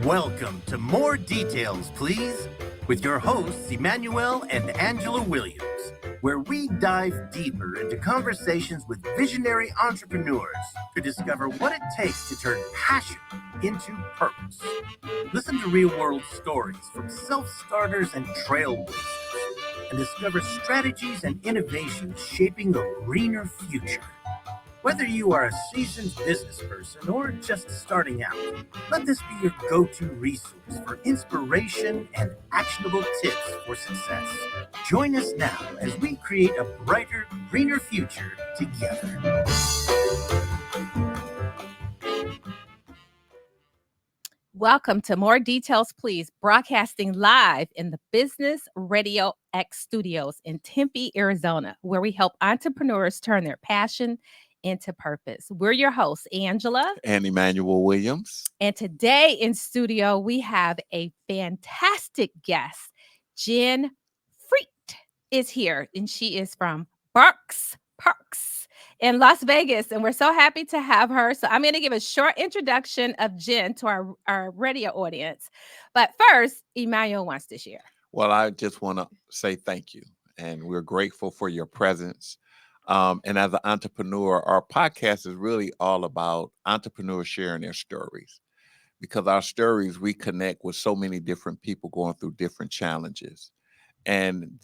Welcome to More Details, Please, with your hosts, Emmanuel and Angela Williams, where we dive deeper into conversations with visionary entrepreneurs to discover what it takes to turn passion into purpose. Listen to real-world stories from self-starters and trailblazers, and discover strategies and innovations shaping a greener future. Whether you are a seasoned business person or just starting out, let this be your go-to resource for inspiration and actionable tips for success. Join us now as we create a brighter, greener future together. Welcome to More Details, Please, broadcasting live in the Business Radio X studios in Tempe, Arizona, where we help entrepreneurs turn their passion into purpose. We're your hosts, Angela and Emmanuel Williams. And today in studio, we have a fantastic guest. Jen Freet is here, and she is from Barx Parx in Las Vegas, and we're so happy to have her. So I'm going to give a short introduction of Jen to our radio audience. But first, Emmanuel wants to share. Well, I just want to say thank you, and we're grateful for your presence. And as an entrepreneur, our podcast is really all about entrepreneurs sharing their stories, because our stories, we connect with so many different people going through different challenges. And,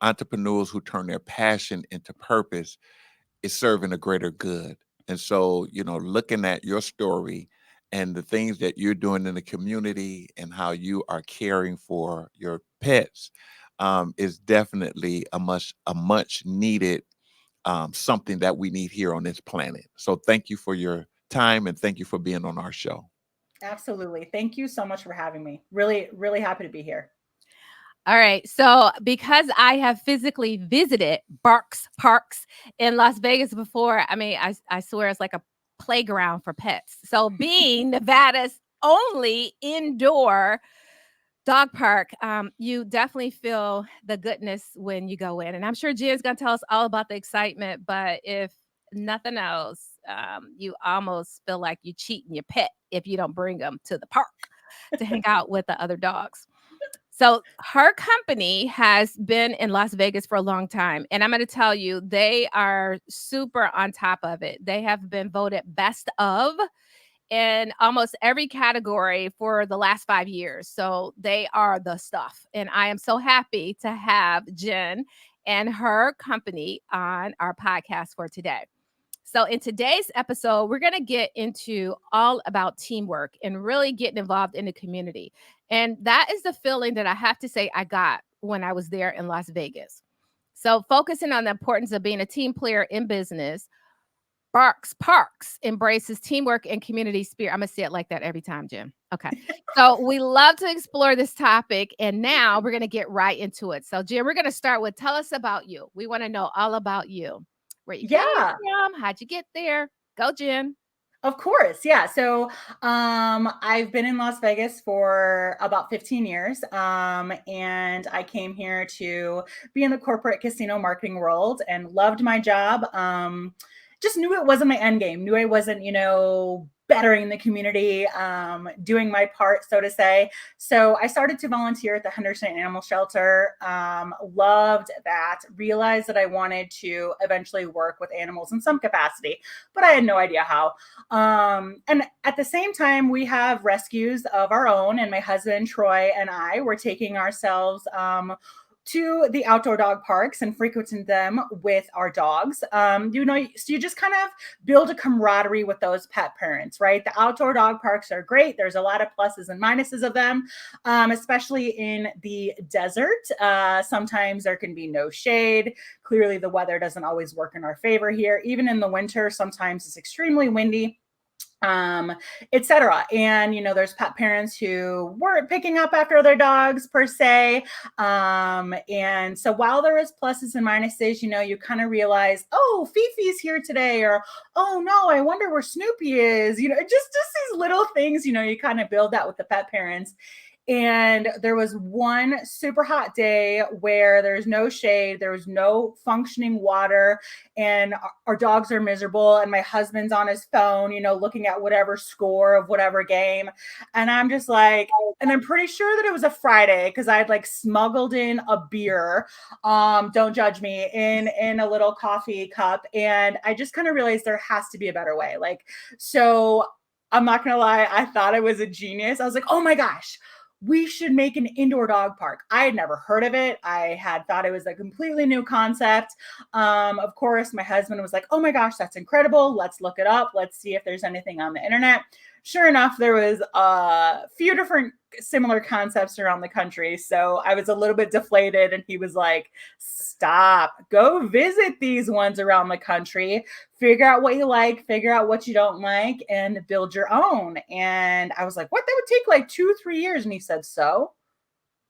entrepreneurs who turn their passion into purpose is serving a greater good. And so, looking at your story and the things that you're doing in the community and how you are caring for your pets is definitely a much needed something that we need here on this planet. So thank you for your time and thank you for being on our show. Absolutely. Thank you so much for having me. Really, really happy to be here. All right. So because I have physically visited Barx Parx in Las Vegas before, I swear it's like a playground for pets. So being Nevada's only indoor dog park, you definitely feel the goodness when you go in. And I'm sure Jen's going to tell us all about the excitement. But if nothing else, you almost feel like you're cheating your pet if you don't bring them to the park to hang out with the other dogs. So her company has been in Las Vegas for a long time. And I'm going to tell you, they are super on top of it. They have been voted best of in almost every category for the last 5 years. So they are the stuff. And I am so happy to have Jen and her company on our podcast for today. So in today's episode, we're going to get into all about teamwork and really getting involved in the community. And that is the feeling that I have to say I got when I was there in Las Vegas. So focusing on the importance of being a team player in business, Barx Parx embraces teamwork and community spirit. I'm going to say it like that every time, Jim. Okay. So we love to explore this topic. And now we're going to get right into it. So, Jim, we're going to start with tell us about you. We want to know all about you. Where you came from? How'd you get there? Go, Jen. Of course. Yeah. So I've been in Las Vegas for about 15 years. And I came here to be in the corporate casino marketing world and loved my job. Just knew it wasn't my end game, knew I wasn't, bettering the community, doing my part, so to say. So I started to volunteer at the Henderson Animal Shelter, loved that, realized that I wanted to eventually work with animals in some capacity, but I had no idea how. And at the same time, we have rescues of our own, and my husband, Troy, and I were taking ourselves to the outdoor dog parks and frequenting them with our dogs. So you just kind of build a camaraderie with those pet parents, right? The outdoor dog parks are great. There's a lot of pluses and minuses of them, especially in the desert. Sometimes there can be no shade. Clearly, the weather doesn't always work in our favor here. Even in the winter, sometimes it's extremely windy. Etc. And, there's pet parents who weren't picking up after their dogs per se. And so while there is pluses and minuses, you kind of realize, oh, Fifi's here today, or, oh no, I wonder where Snoopy is, just these little things, you kind of build that with the pet parents. And there was one super hot day where there's no shade, there was no functioning water, and our dogs are miserable. And my husband's on his phone, looking at whatever score of whatever game. And I'm just like, and I'm pretty sure that it was a Friday because I had like smuggled in a beer. Don't judge me, in a little coffee cup. And I just kind of realized there has to be a better way. So I'm not going to lie. I thought I was a genius. I was like, oh my gosh, we should make an indoor dog park. I had never heard of it. I had thought it was a completely new concept. Of course, my husband was like, oh my gosh, that's incredible. Let's look it up. Let's see if there's anything on the internet. Sure enough, there was a few different similar concepts around the country. So I was a little bit deflated, and he was like, stop, go visit these ones around the country, figure out what you like, figure out what you don't like, and build your own. And I was like, what? That would take like 2-3 years. And he said, so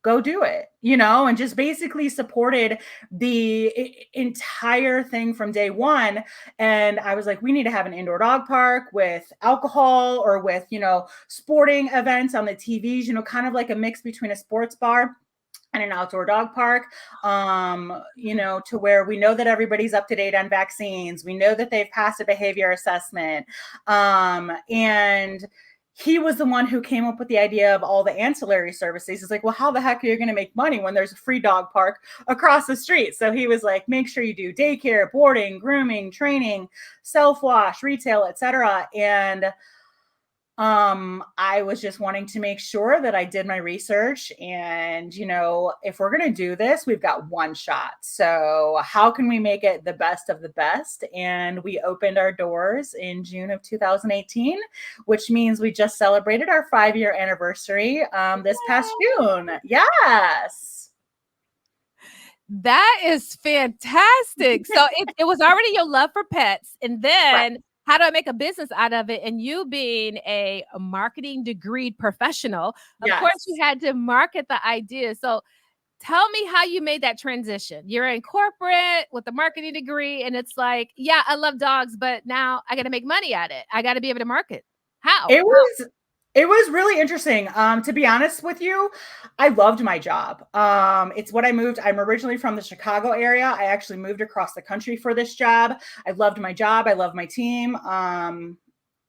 go do it, and just basically supported the entire thing from day one. And I was like, we need to have an indoor dog park with alcohol or with, sporting events on the TVs, kind of like a mix between a sports bar and an outdoor dog park, to where we know that everybody's up to date on vaccines. We know that they've passed a behavior assessment. And he was the one who came up with the idea of all the ancillary services. He's like, well, how the heck are you going to make money when there's a free dog park across the street? So he was like, make sure you do daycare, boarding, grooming, training, self-wash, retail, etc. And I was just wanting to make sure that I did my research, and, if we're going to do this, we've got one shot. So how can we make it the best of the best? And we opened our doors in June of 2018, which means we just celebrated our 5-year anniversary, this past June. Yes. That is fantastic. So it was already your love for pets, and then Right. how do I make a business out of it? And you being a marketing degree professional, of course, you had to market the idea. So tell me how you made that transition. You're in corporate with a marketing degree, and it's like, yeah, I love dogs, but now I got to make money at it. I got to be able to market. How? It was really interesting. To be honest with you, I loved my job. It's what I moved. I'm originally from the Chicago area. I actually moved across the country for this job. I loved my job. I love my team.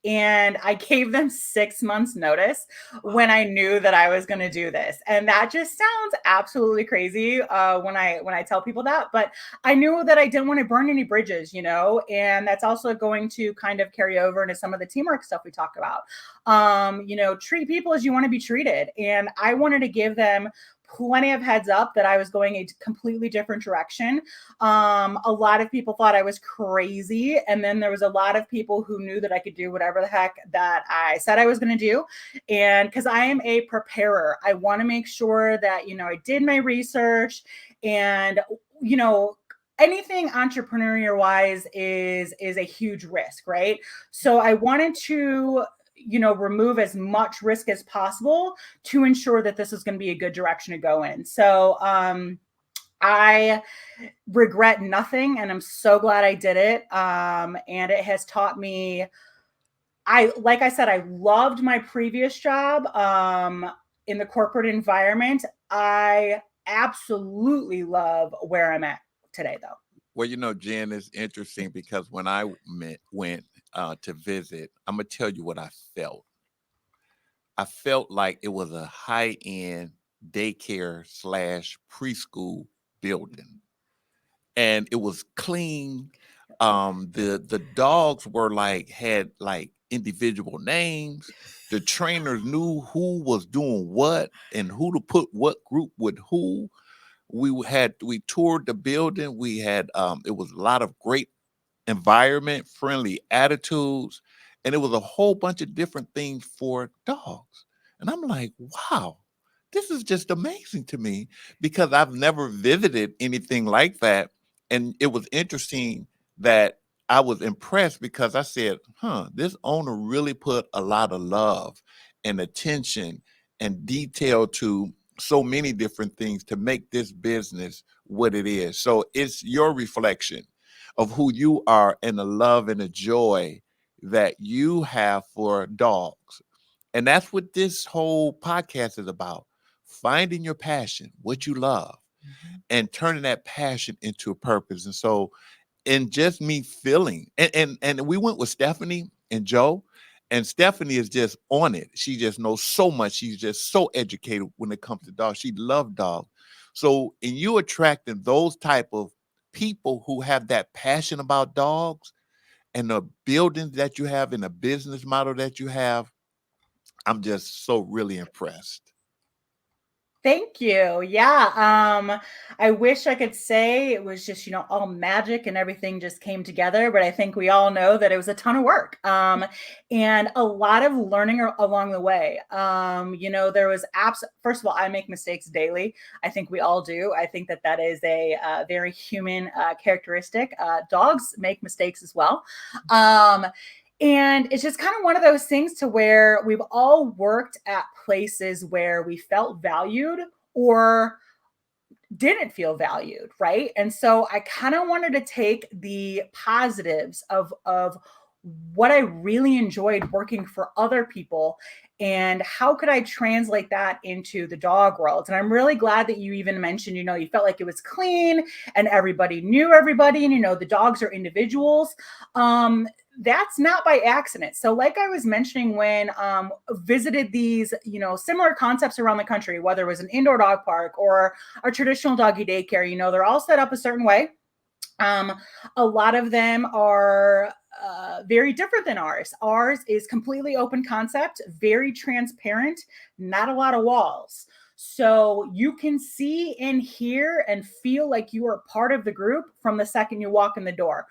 And I gave them 6 months notice when I knew that I was going to do this. And that just sounds absolutely crazy when I tell people that, but I knew that I didn't want to burn any bridges, and that's also going to kind of carry over into some of the teamwork stuff we talk about. Treat people as you want to be treated. And I wanted to give them plenty of heads up that I was going a completely different direction. A lot of people thought I was crazy. And then there was a lot of people who knew that I could do whatever the heck that I said I was going to do. And because I am a preparer, I want to make sure that, I did my research, and, anything entrepreneurial wise is a huge risk, right? So I wanted to remove as much risk as possible to ensure that this is going to be a good direction to go in. So I regret nothing, and I'm so glad I did it. And it has taught me, like I said, I loved my previous job in the corporate environment. I absolutely love where I'm at today, though. Well, Jen, is interesting because when I went to visit, I'm going to tell you what I felt. I felt like it was a high-end daycare / preschool building. And it was clean. The dogs were had individual names. The trainers knew who was doing what and who to put what group with who. We toured the building. We had it was a lot of great environment, friendly attitudes, and it was a whole bunch of different things for dogs. And I'm like, wow, this is just amazing to me because I've never visited anything like that. And it was interesting that I was impressed because I said, this owner really put a lot of love and attention and detail to so many different things to make this business what it is. So it's your reflection of who you are and the love and the joy that you have for dogs. And that's what this whole podcast is about. finding your passion, what you love, and turning that passion into a purpose. And so, and just me feeling, and we went with Stephanie and Joe, and Stephanie is just on it. She just knows so much. She's just so educated when it comes to dogs. She loves dogs. So, in you attracting those type of people who have that passion about dogs and the buildings that you have and the business model that you have, I'm just so really impressed. Thank you. Yeah. I wish I could say it was just, all magic and everything just came together, but I think we all know that it was a ton of work. And a lot of learning along the way. There was first of all, I make mistakes daily. I think we all do. I think that is a very human characteristic. Dogs make mistakes as well. And it's just kind of one of those things to where we've all worked at places where we felt valued or didn't feel valued, right? And so I kind of wanted to take the positives of what I really enjoyed working for other people and how could I translate that into the dog world. And I'm really glad that you even mentioned, you felt like it was clean and everybody knew everybody and, the dogs are individuals. That's not by accident. So like I was mentioning when visited these, similar concepts around the country, whether it was an indoor dog park or a traditional doggy daycare, they're all set up a certain way. A lot of them are very different than ours. Ours is completely open concept, very transparent, not a lot of walls. So you can see and hear and feel like you are part of the group from the second you walk in the door.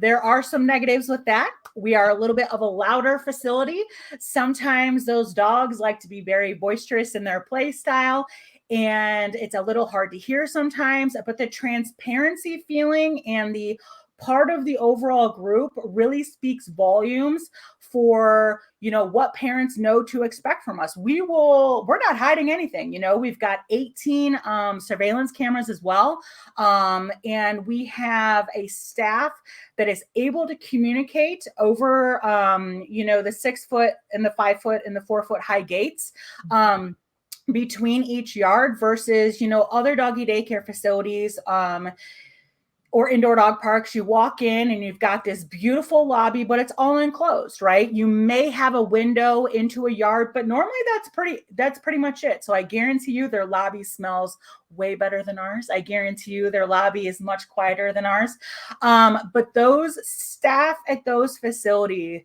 There are some negatives with that. We are a little bit of a louder facility. Sometimes those dogs like to be very boisterous in their play style, and it's a little hard to hear sometimes, but the transparency feeling and the part of the overall group really speaks volumes for, what parents know to expect from us. We're not hiding anything. We've got 18 surveillance cameras as well. And we have a staff that is able to communicate over, the 6 foot and the 5 foot and the 4 foot high gates. Between each yard versus, other doggy daycare facilities, or indoor dog parks, you walk in and you've got this beautiful lobby, but it's all enclosed, right? You may have a window into a yard, but normally that's pretty much it. So I guarantee you their lobby smells way better than ours. I guarantee you their lobby is much quieter than ours. But those staff at those facilities,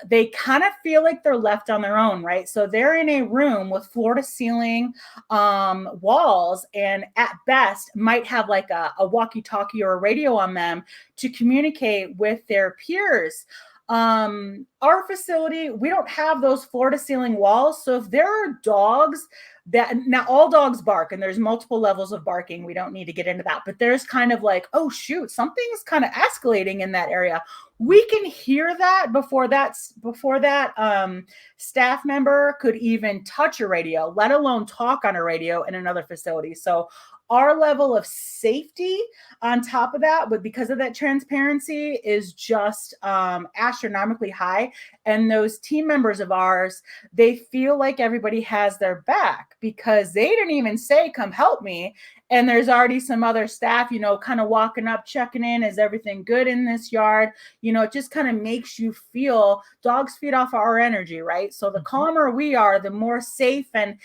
they kind of feel like they're left on their own, right? So they're in a room with floor to ceiling walls, and at best might have like a walkie-talkie or a radio on them to communicate with their peers. Our facility, we don't have those floor to ceiling walls. So if there are dogs that, now all dogs bark and there's multiple levels of barking, we don't need to get into that, but there's kind of like, oh shoot, something's kind of escalating in that area. We can hear that before that staff member could even touch a radio, let alone talk on a radio in another facility. So our level of safety on top of that, but because of that transparency, is just astronomically high. And those team members of ours, they feel like everybody has their back because they didn't even say, come help me. And there's already some other staff, kind of walking up, checking in. Is everything good in this yard? It just kind of makes you feel, dogs feed off our energy, right? So the calmer we are, the more safe and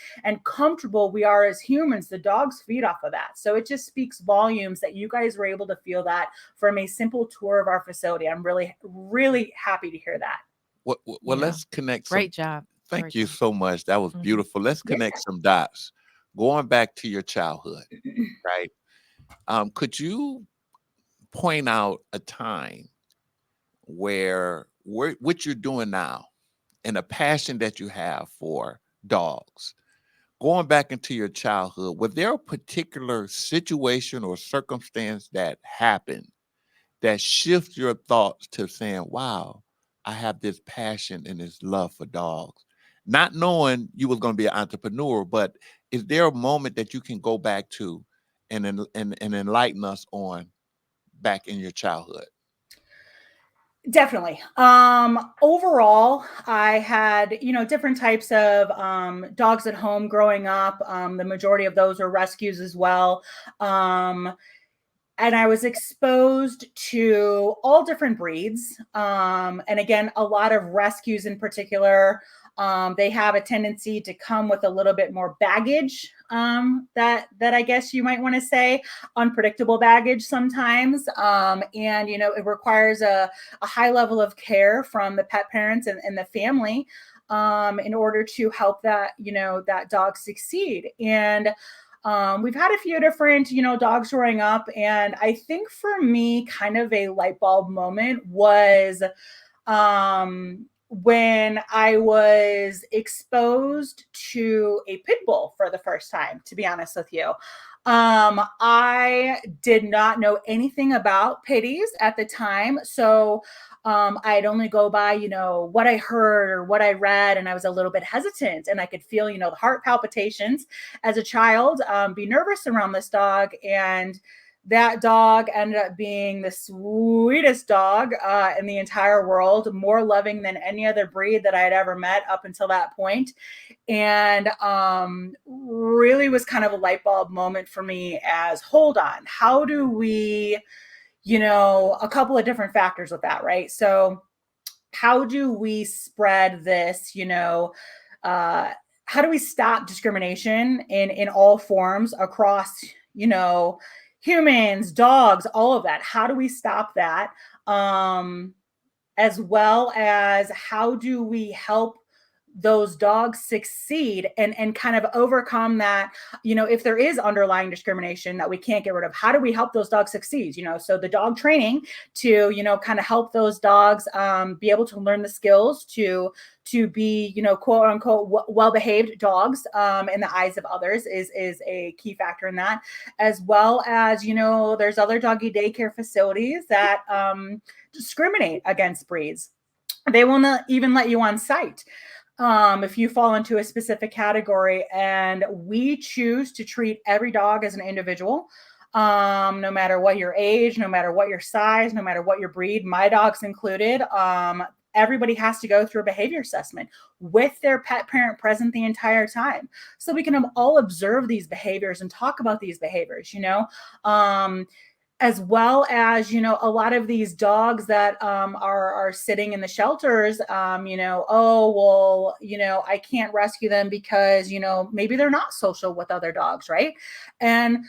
comfortable we are as humans. The dogs feed off of that. So it just speaks volumes that you guys were able to feel that from a simple tour of our facility. I'm really, really happy to hear that. Well, let's connect. Great job. Thank you so much. That was beautiful. Let's connect some dots. Going back to your childhood, right? Could you point out a time where what you're doing now and a passion that you have for dogs, going back into your childhood, was there a particular situation or circumstance that happened that shifts your thoughts to saying, wow, I have this passion and this love for dogs? Not knowing you was going to be an entrepreneur, but is there a moment that you can go back to and enlighten us on back in your childhood? Definitely. Overall, I had, different types of dogs at home growing up. The majority of those were rescues as well. Um, and I was exposed to all different breeds. And again, a lot of rescues in particular. They have a tendency to come with a little bit more baggage, that I guess you might want to say, unpredictable baggage sometimes. And it requires a high level of care from the pet parents and the family, in order to help that dog succeed. And we've had a few different, dogs growing up. And I think for me, kind of a light bulb moment was when I was exposed to a pit bull for the first time, to be honest with you. I did not know anything about pitties at the time. So I'd only go by, what I heard or what I read, and I was a little bit hesitant, and I could feel, the heart palpitations as a child, be nervous around this dog. And that dog ended up being the sweetest dog in the entire world, more loving than any other breed that I had ever met up until that point. And really was kind of a light bulb moment for me as, hold on, how do we, a couple of different factors with that, right? So how do we spread this, how do we stop discrimination in all forms across, humans, dogs, all of that? How do we stop that? As well as how do we help those dogs succeed and kind of overcome that, if there is underlying discrimination that we can't get rid of, how do we help those dogs succeed? So the dog training to, kind of help those dogs be able to learn the skills to be, quote unquote, well-behaved dogs in the eyes of others is a key factor in that, as well as, there's other doggy daycare facilities that discriminate against breeds. They will not even let you on site if you fall into a specific category. And we choose to treat every dog as an individual, no matter what your age, no matter what your size, no matter what your breed, my dogs included. Everybody has to go through a behavior assessment with their pet parent present the entire time, so we can all observe these behaviors and talk about these behaviors, as well as, a lot of these dogs that are sitting in the shelters, oh, well, I can't rescue them because, maybe they're not social with other dogs, right? And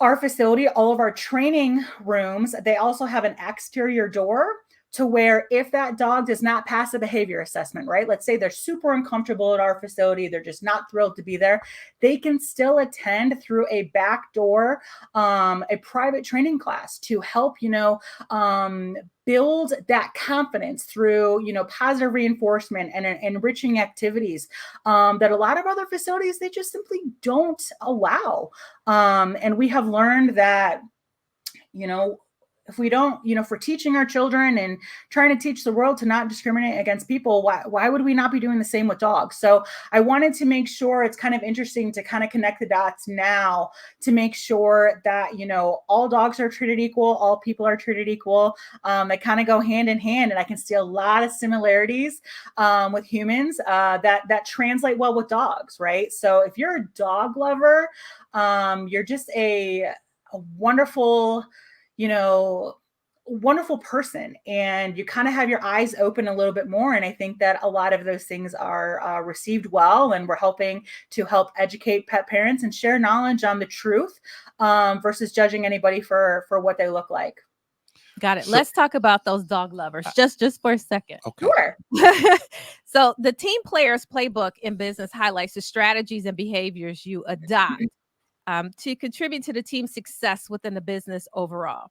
our facility, all of our training rooms, they also have an exterior door to where if that dog does not pass a behavior assessment, right? Let's say they're super uncomfortable at our facility, they're just not thrilled to be there, they can still attend through a back door, a private training class to help, build that confidence through, positive reinforcement and enriching activities that a lot of other facilities, they just simply don't allow. And we have learned that, if we don't, if we're teaching our children and trying to teach the world to not discriminate against people, why would we not be doing the same with dogs? So I wanted to make sure, it's kind of interesting to kind of connect the dots now to make sure that, all dogs are treated equal, all people are treated equal. They kind of go hand in hand, and I can see a lot of similarities with humans that translate well with dogs, right? So if you're a dog lover, you're just a wonderful, wonderful person, and you kind of have your eyes open a little bit more. And I think that a lot of those things are received well, and we're helping to help educate pet parents and share knowledge on the truth versus judging anybody for what they look like. Got it. Let's talk about those dog lovers just for a second. Okay. Sure. So the Team Players Playbook in Business highlights the strategies and behaviors you adopt to contribute to the team's success within the business overall.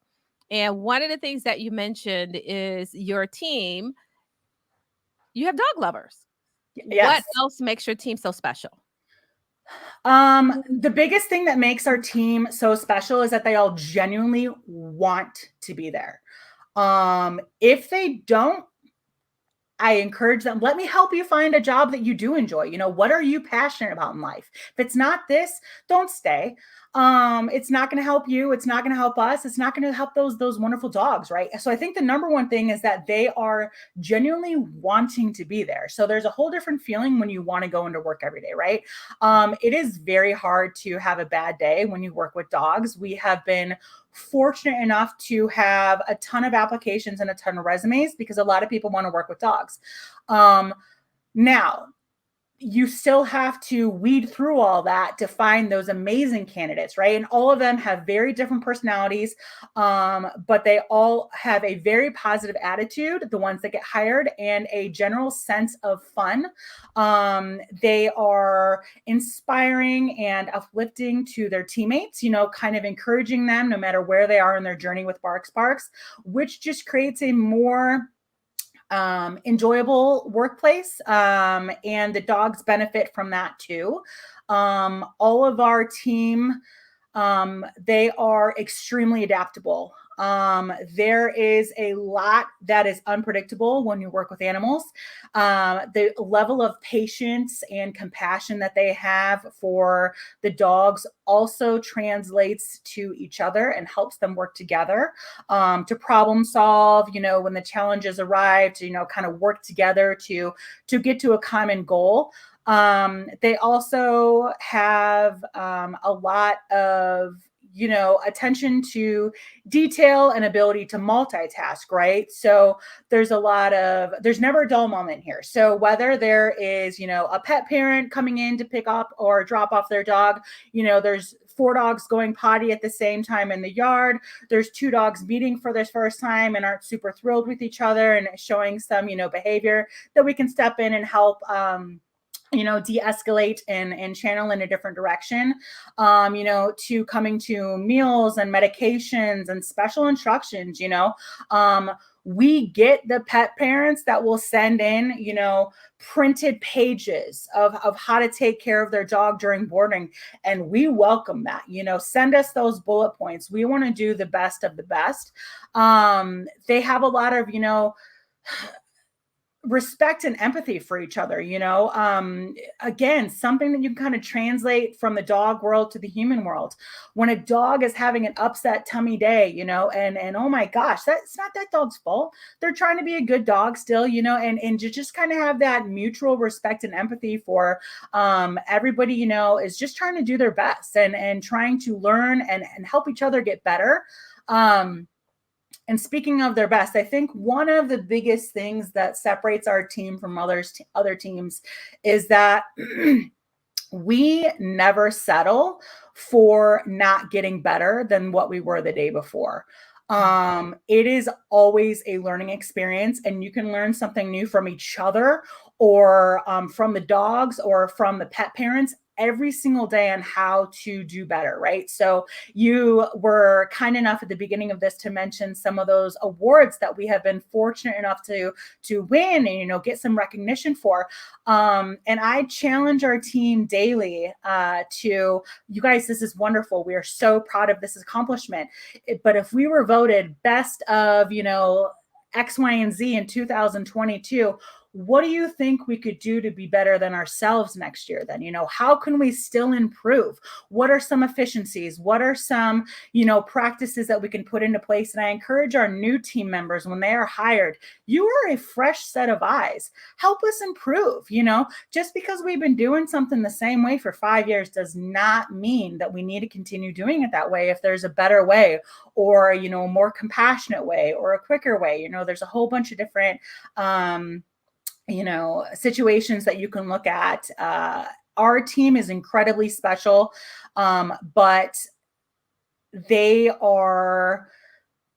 And one of the things that you mentioned is your team, you have dog lovers. Yes. What else makes your team so special? The biggest thing that makes our team so special is that they all genuinely want to be there. If they don't, I encourage them, let me help you find a job that you do enjoy. What are you passionate about in life? If it's not this, don't stay. it's not going to help you. It's not going to help us. It's not going to help those wonderful dogs, right? So I think the number one thing is that they are genuinely wanting to be there. So there's a whole different feeling when you want to go into work every day, right? It is very hard to have a bad day when you work with dogs. We have been fortunate enough to have a ton of applications and a ton of resumes because a lot of people want to work with dogs. Now, you still have to weed through all that to find those amazing candidates, right? And all of them have very different personalities, but they all have a very positive attitude, the ones that get hired, and a general sense of fun. They are inspiring and uplifting to their teammates, kind of encouraging them no matter where they are in their journey with Barx Parx, which just creates a more enjoyable workplace, and the dogs benefit from that too. All of our team, they are extremely adaptable. There is a lot that is unpredictable when you work with animals. The level of patience and compassion that they have for the dogs also translates to each other and helps them work together, to problem solve, when the challenges arrive, to, kind of work together to get to a common goal. They also have a lot of attention to detail and ability to multitask, right? So there's never a dull moment here. So whether there is, a pet parent coming in to pick up or drop off their dog, there's 4 dogs going potty at the same time in the yard. There's 2 dogs meeting for the first time and aren't super thrilled with each other and showing some, behavior that we can step in and help, de-escalate and channel in a different direction, to coming to meals and medications and special instructions. We get the pet parents that will send in, printed pages of how to take care of their dog during boarding. And we welcome that, send us those bullet points. We want to do the best of the best. They have a lot of, respect and empathy for each other, again, something that you can kind of translate from the dog world to the human world. When a dog is having an upset tummy day, and oh my gosh, that's not that dog's fault. They're trying to be a good dog still, and to just kind of have that mutual respect and empathy for everybody, is just trying to do their best and trying to learn and help each other get better. And speaking of their best, I think one of the biggest things that separates our team from other teams is that we never settle for not getting better than what we were the day before. It is always a learning experience, and you can learn something new from each other or from the dogs or from the pet parents every single day on how to do better, right? So you were kind enough at the beginning of this to mention some of those awards that we have been fortunate enough to win and, get some recognition for. And I challenge our team daily to, you guys, this is wonderful. We are so proud of this accomplishment. But if we were voted best of, X, Y, and Z in 2022, what do you think we could do to be better than ourselves next year then? How can we still improve? What are some efficiencies? What are some, practices that we can put into place? And I encourage our new team members, when they are hired, you are a fresh set of eyes. Help us improve. Just because we've been doing something the same way for 5 years does not mean that we need to continue doing it that way. If there's a better way or, a more compassionate way or a quicker way, there's a whole bunch of different, situations that you can look at. Our team is incredibly special, but they are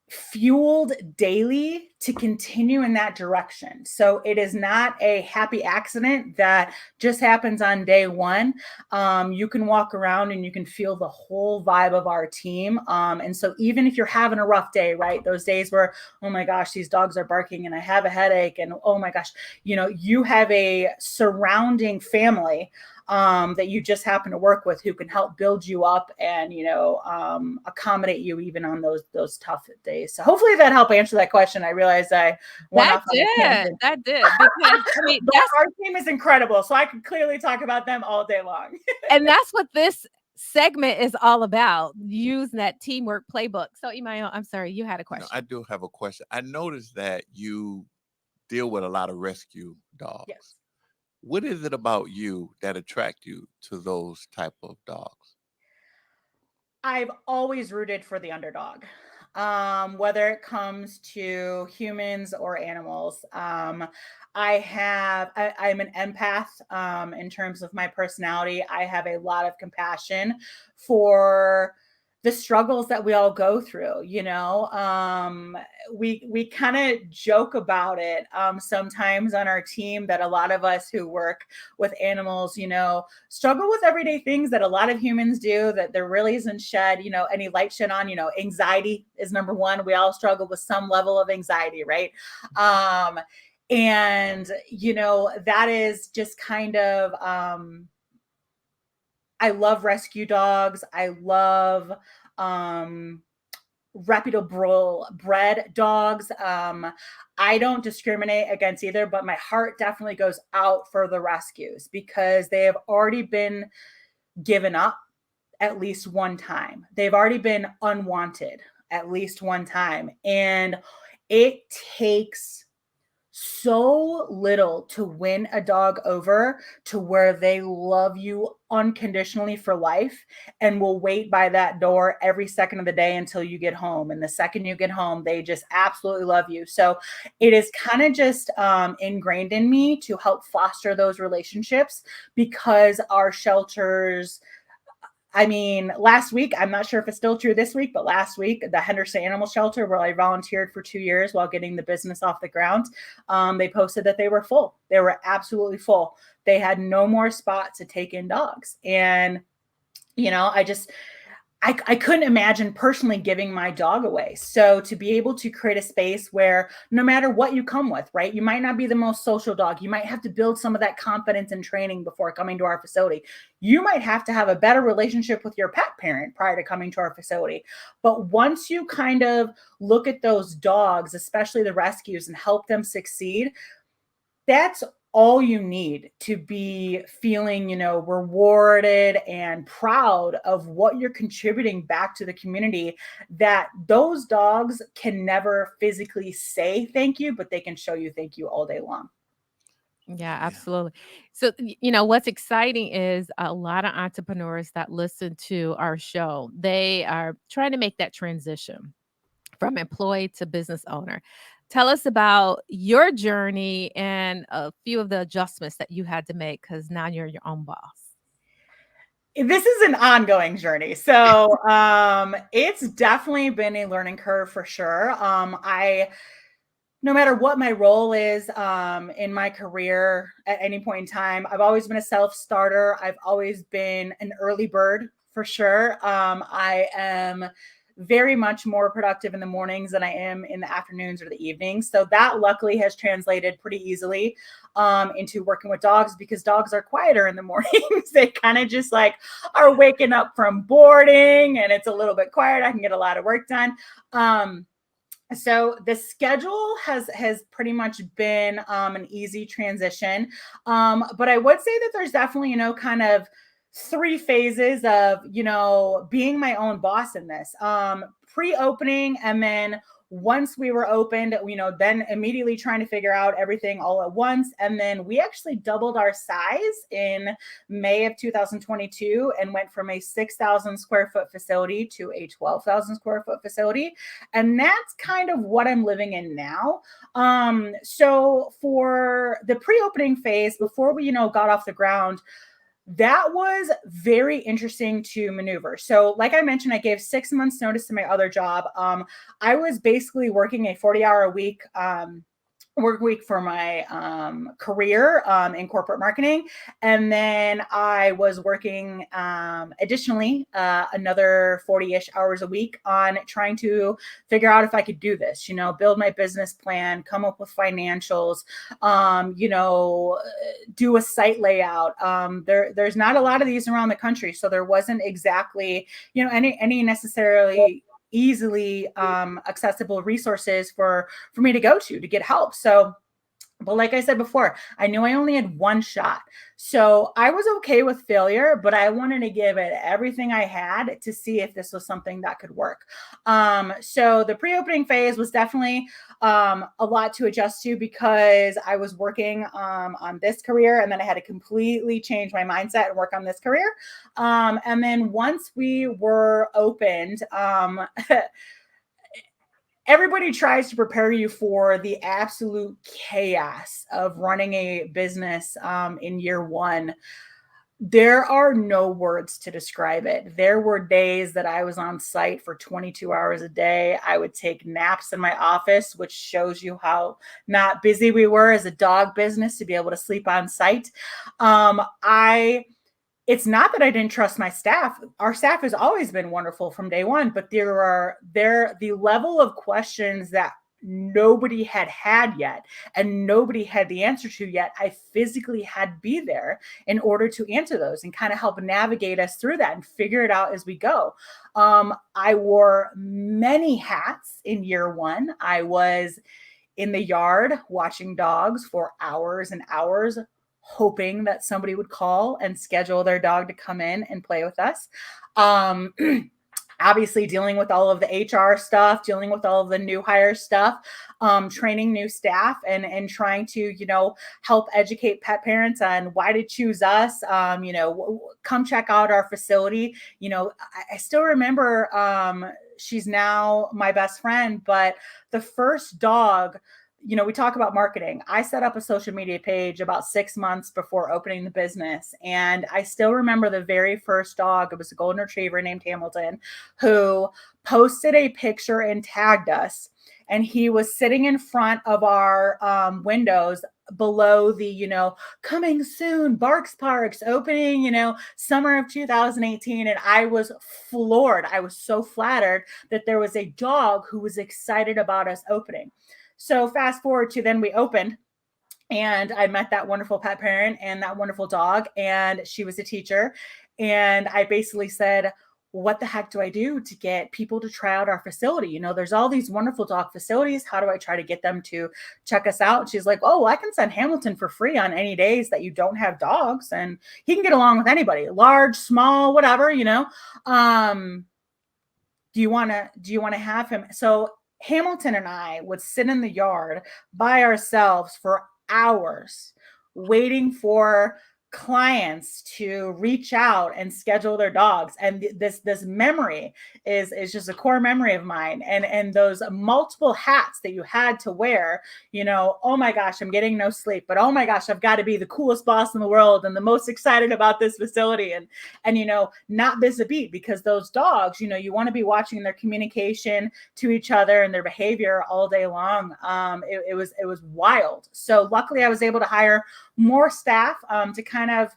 fueled daily to continue in that direction. So it is not a happy accident that just happens on day one. You can walk around and you can feel the whole vibe of our team. And so even if you're having a rough day, right, those days where, oh my gosh, these dogs are barking and I have a headache and oh my gosh, you have a surrounding family that you just happen to work with who can help build you up and, accommodate you even on those tough days. So hopefully that helped answer that question. I realized I went off on a tangent. That did. Because, Our team is incredible. So I could clearly talk about them all day long. And that's what this segment is all about, using that teamwork playbook. So, Emmanuel, I'm sorry, you had a question. I do have a question. I noticed that you deal with a lot of rescue dogs. Yes. What is it about you that attract you to those type of dogs? I've always rooted for the underdog, whether it comes to humans or animals. I'm an empath in terms of my personality. I have a lot of compassion for the struggles that we all go through. We kind of joke about it sometimes on our team, that a lot of us who work with animals, struggle with everyday things that a lot of humans do, that there really isn't any light shed on. Anxiety is number one. We all struggle with some level of anxiety, right? And that is just kind of I love rescue dogs. I love reputable bred dogs. I don't discriminate against either, but my heart definitely goes out for the rescues, because they have already been given up at least one time. They've already been unwanted at least one time. And it takes so little to win a dog over to where they love you unconditionally for life and will wait by that door every second of the day until you get home. And the second you get home, they just absolutely love you. So it is kind of just ingrained in me to help foster those relationships, because our shelters, last week, I'm not sure if it's still true this week, but last week, the Henderson Animal Shelter, where I volunteered for 2 years while getting the business off the ground, they posted that they were full. They were absolutely full. They had no more spots to take in dogs. And, I couldn't imagine personally giving my dog away. So to be able to create a space where no matter what you come with, right? You might not be the most social dog. You might have to build some of that confidence and training before coming to our facility. You might have to have a better relationship with your pet parent prior to coming to our facility. But once you kind of look at those dogs, especially the rescues, and help them succeed, that's all you need to be feeling, rewarded and proud of what you're contributing back to the community, that those dogs can never physically say thank you, but they can show you thank you all day long. Yeah, absolutely. So, what's exciting is a lot of entrepreneurs that listen to our show, they are trying to make that transition from employee to business owner. Tell us about your journey and a few of the adjustments that you had to make, because now you're your own boss. This is an ongoing journey. So it's definitely been a learning curve for sure. No matter what my role is in my career at any point in time, I've always been a self-starter. I've always been an early bird for sure. I am very much more productive in the mornings than I am in the afternoons or the evenings. So that luckily has translated pretty easily into working with dogs, because dogs are quieter in the mornings. They kind of just are waking up from boarding, and it's a little bit quiet. I can get a lot of work done. So the schedule has pretty much been an easy transition. But I would say that there's definitely, kind of 3 phases of, being my own boss in this. Pre-opening, and then once we were opened, then immediately trying to figure out everything all at once. And then we actually doubled our size in May of 2022 and went from a 6,000 square foot facility to a 12,000 square foot facility. And that's kind of what I'm living in now. So for the pre-opening phase, before we, got off the ground, that was very interesting to maneuver. So like I mentioned, I gave 6 months notice to my other job. I was basically working a 40-hour a week work week for my career in corporate marketing. And then I was working additionally another 40-ish hours a week on trying to figure out if I could do this, build my business plan, come up with financials, do a site layout. There's not a lot of these around the country. So there wasn't exactly, any necessarily easily accessible resources for me to go to get help. So But like I said before, I knew I only had one shot. So I was okay with failure, but I wanted to give it everything I had to see if this was something that could work. So the pre-opening phase was definitely a lot to adjust to, because I was working on this career, and then I had to completely change my mindset and work on this career. And then once we were opened, everybody tries to prepare you for the absolute chaos of running a business in year one. There are no words to describe it. There were days that I was on site for 22 hours a day. I would take naps in my office, which shows you how not busy we were as a dog business to be able to sleep on site. It's not that I didn't trust my staff. Our staff has always been wonderful from day one, but the level of questions that nobody had yet, and nobody had the answer to yet, I physically had to be there in order to answer those and kind of help navigate us through that and figure it out as we go. I wore many hats in year one. I was in the yard watching dogs for hours and hours, hoping that somebody would call and schedule their dog to come in and play with us. Obviously dealing with all of the HR stuff, dealing with all of the new hire stuff, training new staff, and trying to, help educate pet parents on why to choose us. Come check out our facility. I still remember, she's now my best friend, but the first dog, we talk about marketing. I set up a social media page about 6 months before opening the business. And I still remember the very first dog. It was a golden retriever named Hamilton, who posted a picture and tagged us. And he was sitting in front of our windows below the, coming soon, Barx Parx, opening, summer of 2018. And I was floored. I was so flattered that there was a dog who was excited about us opening. So fast forward to then we opened, and I met that wonderful pet parent and that wonderful dog, and she was a teacher. And I basically said, what the heck do I do to get people to try out our facility? There's all these wonderful dog facilities. How do I try to get them to check us out? And she's like, oh, I can send Hamilton for free on any days that you don't have dogs, and he can get along with anybody, large, small, whatever, do you want to have him? So Hamilton and I would sit in the yard by ourselves for hours waiting for clients to reach out and schedule their dogs. And this memory is just a core memory of mine. And those multiple hats that you had to wear, oh my gosh, I'm getting no sleep, but oh my gosh, I've got to be the coolest boss in the world and the most excited about this facility, and not miss a beat, because those dogs, you want to be watching their communication to each other and their behavior all day long. It was wild. So luckily I was able to hire more staff to kind of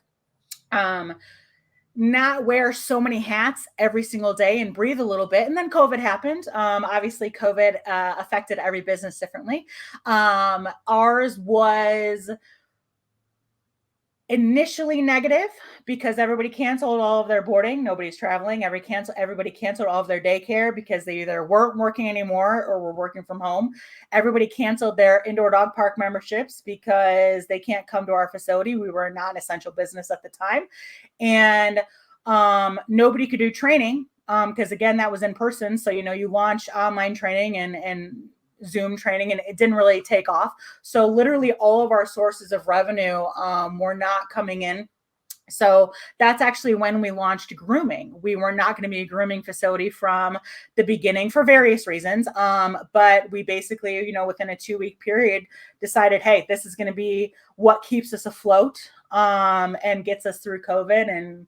not wear so many hats every single day and breathe a little bit. And then COVID happened. Obviously COVID affected every business differently. Ours was initially negative because everybody canceled all of their boarding. Nobody's traveling. Everybody canceled all of their daycare because they either weren't working anymore or were working from home. Everybody canceled their indoor dog park memberships because they can't come to our facility. We were not an essential business at the time. And nobody could do training because, again, that was in person. So, you launch online training and Zoom training, and it didn't really take off. So literally all of our sources of revenue were not coming in. So that's actually when we launched grooming. We were not going to be a grooming facility from the beginning for various reasons. But we basically, within a 2-week period decided, hey, this is going to be what keeps us afloat and gets us through COVID. And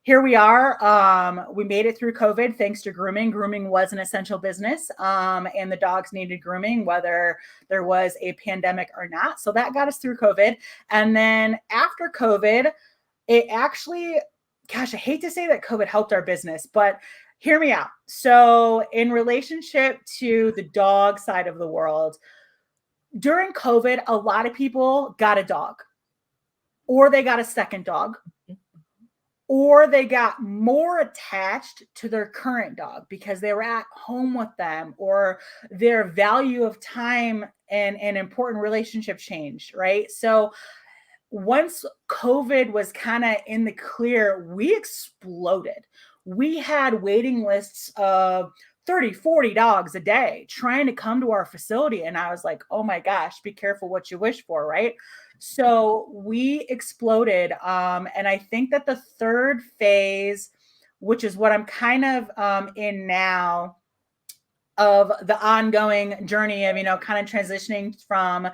here we are. We made it through COVID thanks to grooming. Grooming was an essential business, and the dogs needed grooming, whether there was a pandemic or not. So that got us through COVID. And then after COVID, it actually, gosh, I hate to say that COVID helped our business, but hear me out. So in relationship to the dog side of the world, during COVID, a lot of people got a dog, or they got a second dog, or they got more attached to their current dog because they were at home with them, or their value of time and important relationship changed, right? So once COVID was kind of in the clear, we exploded. We had waiting lists of 30, 40 dogs a day trying to come to our facility. And I was like, oh my gosh, be careful what you wish for, right? So we exploded. And I think that the third phase, which is what I'm kind of in now, of the ongoing journey of, kind of transitioning from,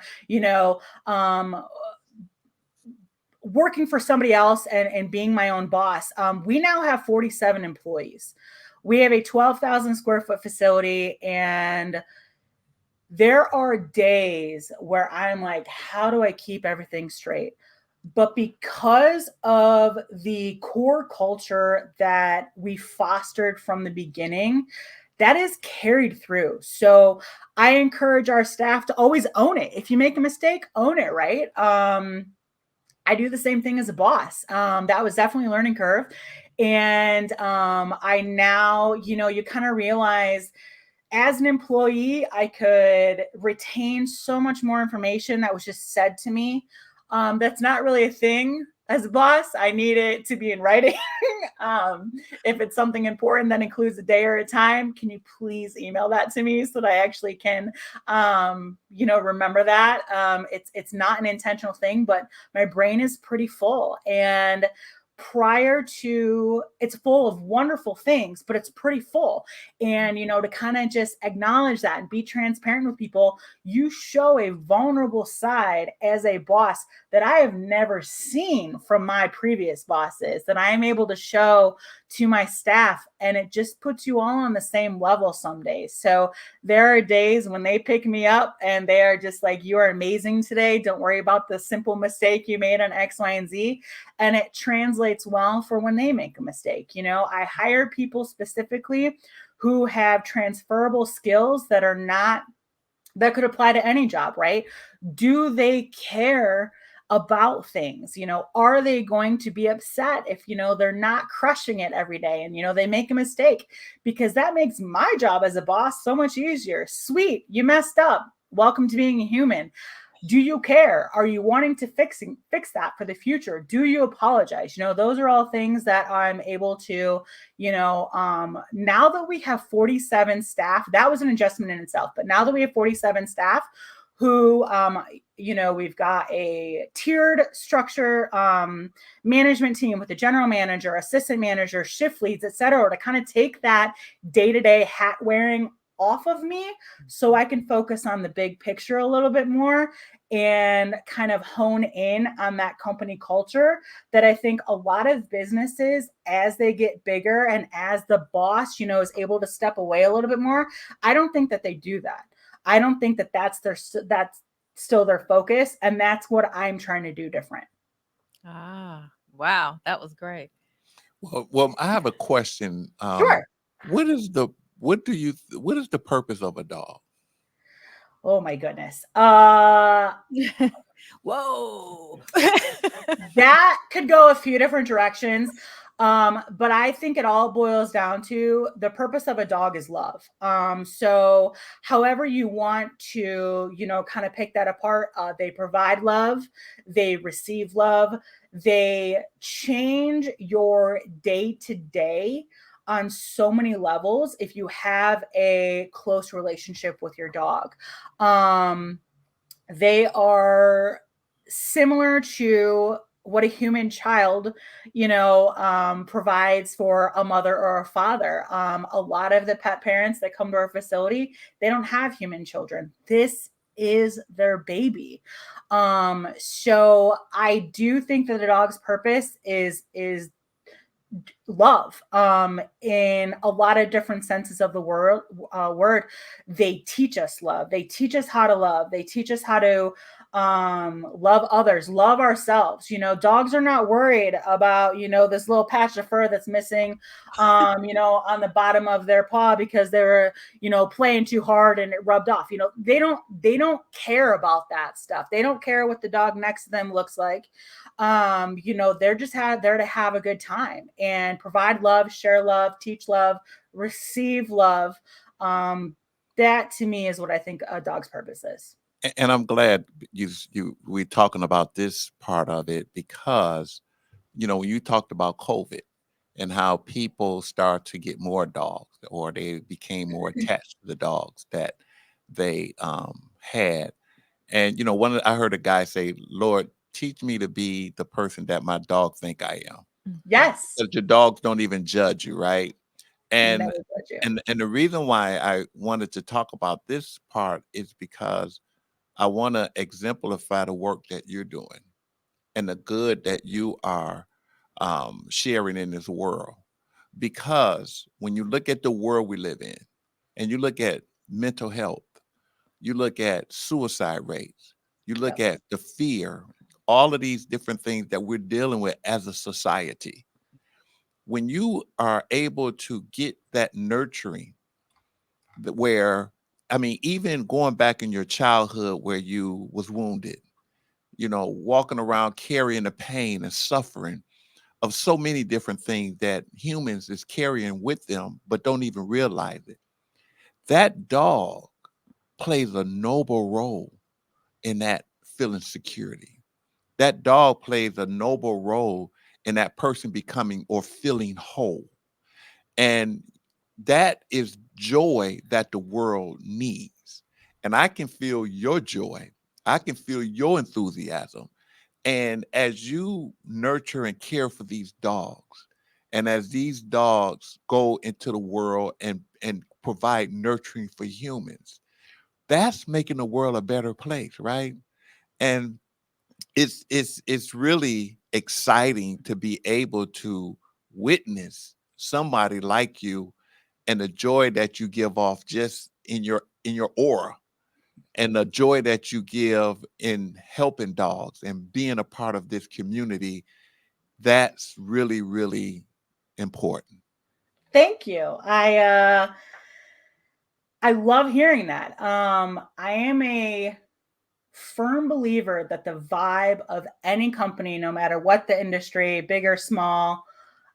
working for somebody else and being my own boss. We now have 47 employees. We have a 12,000 square foot facility, and there are days where I'm like, how do I keep everything straight? But because of the core culture that we fostered from the beginning, that is carried through. So I encourage our staff to always own it. If you make a mistake, own it, right? I do the same thing as a boss. That was definitely a learning curve. And I now, you kind of realize as an employee, I could retain so much more information that was just said to me. That's not really a thing as a boss. I need it to be in writing. If it's something important that includes a day or a time, can you please email that to me so that I actually can, remember that. It's not an intentional thing, but my brain is pretty full. And it's full of wonderful things, but it's pretty full. And, to kind of just acknowledge that and be transparent with people, you show a vulnerable side as a boss that I have never seen from my previous bosses, that I am able to show to my staff. And it just puts you all on the same level some days. So there are days when they pick me up and they are just like, you are amazing today. Don't worry about the simple mistake you made on X, Y, and Z. And it translates well for when they make a mistake. I hire people specifically who have transferable skills that could apply to any job, right? Do they care about things? Are they going to be upset if, they're not crushing it every day and, they make a mistake? Because that makes my job as a boss so much easier. Sweet, you messed up. Welcome to being a human. Do you care? Are you wanting to fix that for the future? Do you apologize? Those are all things that I'm able to, now that we have 47 staff, that was an adjustment in itself. But now that we have 47 staff who, we've got a tiered structure, management team with a general manager, assistant manager, shift leads, et cetera, to kind of take that day-to-day hat wearing off of me so I can focus on the big picture a little bit more and kind of hone in on that company culture that I think a lot of businesses, as they get bigger and as the boss, is able to step away a little bit more, I don't think that they do that. I don't think that that's still their focus. And that's what I'm trying to do different. Ah, wow. That was great. Well, I have a question. Sure. What is the purpose of a dog? Oh my goodness. Whoa. That could go a few different directions. But I think it all boils down to the purpose of a dog is love. So however you want to, kind of pick that apart, they provide love, they receive love, they change your day to day on so many levels if you have a close relationship with your dog. They are similar to what a human child, provides for a mother or a father. A lot of the pet parents that come to our facility, they don't have human children. This is their baby. So I do think that a dog's purpose is love, in a lot of different senses of the word. They teach us love. They teach us how to love. They teach us how to love others, love ourselves. Dogs are not worried about, this little patch of fur that's missing, on the bottom of their paw because they were, playing too hard and it rubbed off. They don't care about that stuff. They don't care what the dog next to them looks like. They're just there to have a good time and provide love, share love, teach love, receive love. That to me is what I think a dog's purpose is. And I'm glad we're talking about this part of it, because when you talked about COVID and how people start to get more dogs, or they became more attached to the dogs that they had. And I heard a guy say, "Lord, teach me to be the person that my dog think I am." Yes. Because your dogs don't even judge you, right? And Never judge you. and the reason why I wanted to talk about this part is because I want to exemplify the work that you're doing and the good that you are sharing in this world. Because when you look at the world we live in, and you look at mental health, you look at suicide rates, you look Yep. at the fear, all of these different things that we're dealing with as a society. When you are able to get that nurturing, where, I mean, even going back in your childhood where you was wounded, walking around carrying the pain and suffering of so many different things that humans is carrying with them, but don't even realize it. That dog plays a noble role in that feeling security. That dog plays a noble role in that person becoming or feeling whole. And that is joy that the world needs. And I can feel your joy. I can feel your enthusiasm. And as you nurture and care for these dogs, and as these dogs go into the world and provide nurturing for humans, that's making the world a better place, right? And it's really exciting to be able to witness somebody like you and the joy that you give off just in your aura, and the joy that you give in helping dogs and being a part of this community. That's really, really important. Thank you. I love hearing that. I am a firm believer that the vibe of any company, no matter what the industry, big or small,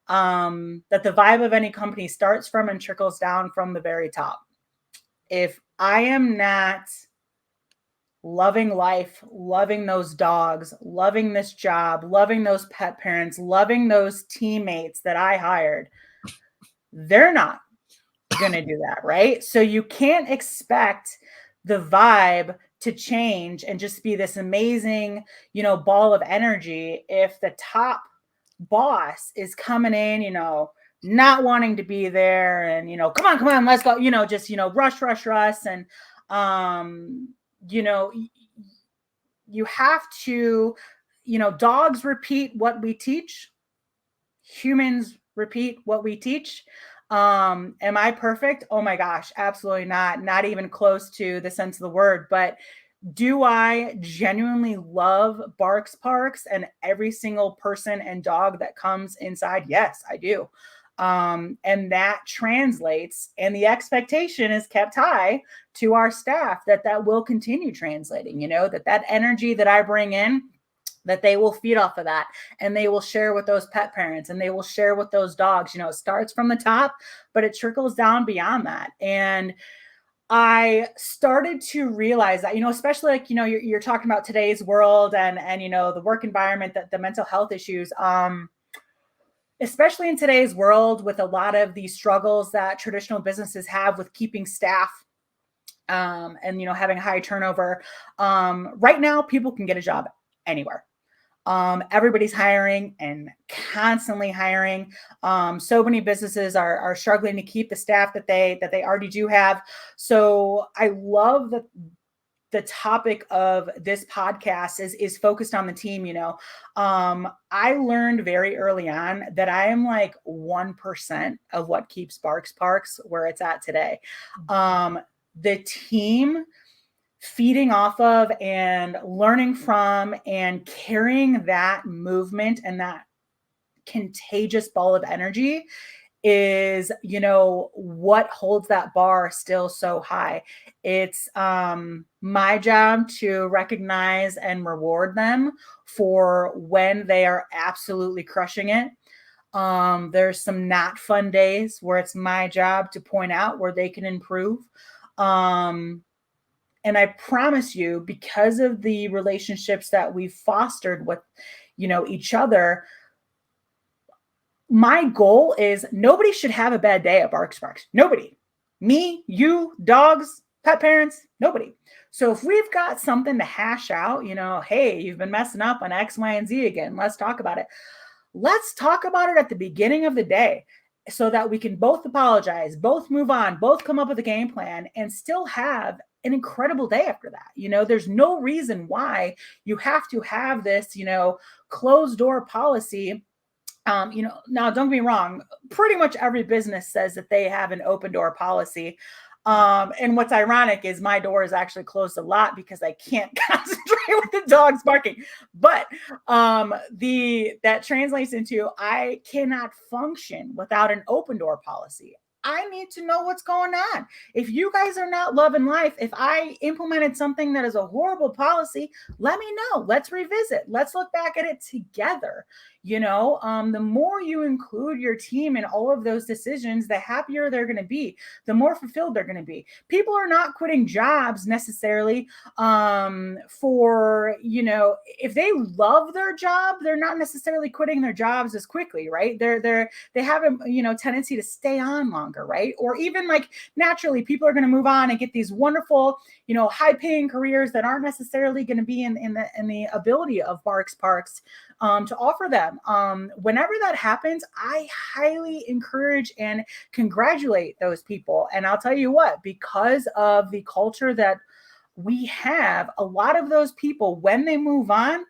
that the vibe of any company starts from and trickles down from the very top. If I am not loving life, loving those dogs, loving this job, loving those pet parents, loving those teammates that I hired, they're not going to do that, right? So you can't expect the vibe to change and just be this amazing, ball of energy if the top boss is coming in, not wanting to be there and, come on, let's go, just, rush. And, you know, you have to, dogs repeat what we teach. Humans repeat what we teach. Am I perfect? Oh my gosh, absolutely not even close to the sense of the word. But do I genuinely love Barx Parx and every single person and dog that comes inside? Yes, I do. And that translates, and the expectation is kept high to our staff that will continue translating, that energy that I bring in, that they will feed off of that, and they will share with those pet parents, and they will share with those dogs. It starts from the top, but it trickles down beyond that. And I started to realize that, especially like, you're talking about today's world and the work environment, that the mental health issues, especially in today's world with a lot of these struggles that traditional businesses have with keeping staff, and, having high turnover. Right now, people can get a job anywhere. Everybody's hiring and constantly hiring. So many businesses are struggling to keep the staff that they already do have. So I love that the topic of this podcast is focused on the team. I learned very early on that I am like 1% of what keeps Barx Parx where it's at today. The team feeding off of and learning from and carrying that movement and that contagious ball of energy is, you know, what holds that bar still so high. It's my job to recognize and reward them for when they are absolutely crushing it. There's some not fun days where it's my job to point out where they can improve. And I promise you, because of the relationships that we've fostered with, you know, each other, my goal is nobody should have a bad day at Barx Parx. Nobody. Me, you, dogs, pet parents, nobody. So if we've got something to hash out, you know, hey, you've been messing up on X, Y, and Z again. Let's talk about it. Let's talk about it at the beginning of the day so that we can both apologize, both move on, both come up with a game plan, and still have an incredible day after that. You know, there's no reason why you have to have this, you know, closed door policy. You know, now don't get me wrong, pretty much every business says that they have an open door policy. And what's ironic is my door is actually closed a lot because I can't concentrate with the dogs barking. But that translates into I cannot function without an open door policy. I need to know what's going on. If you guys are not loving life, if I implemented something that is a horrible policy, let me know. Let's revisit. Let's look back at it together. You know, the more you include your team in all of those decisions, the happier they're going to be, the more fulfilled they're going to be. People are not quitting jobs necessarily for, you know, if they love their job, they're not necessarily quitting their jobs as quickly, right? They have a, you know, tendency to stay on longer, right? Or even like naturally people are going to move on and get these wonderful, you know, high paying careers that aren't necessarily going to be in the ability of Barx Parx to offer them. Whenever that happens, I highly encourage and congratulate those people. And I'll tell you what, because of the culture that we have, a lot of those people, when they move on,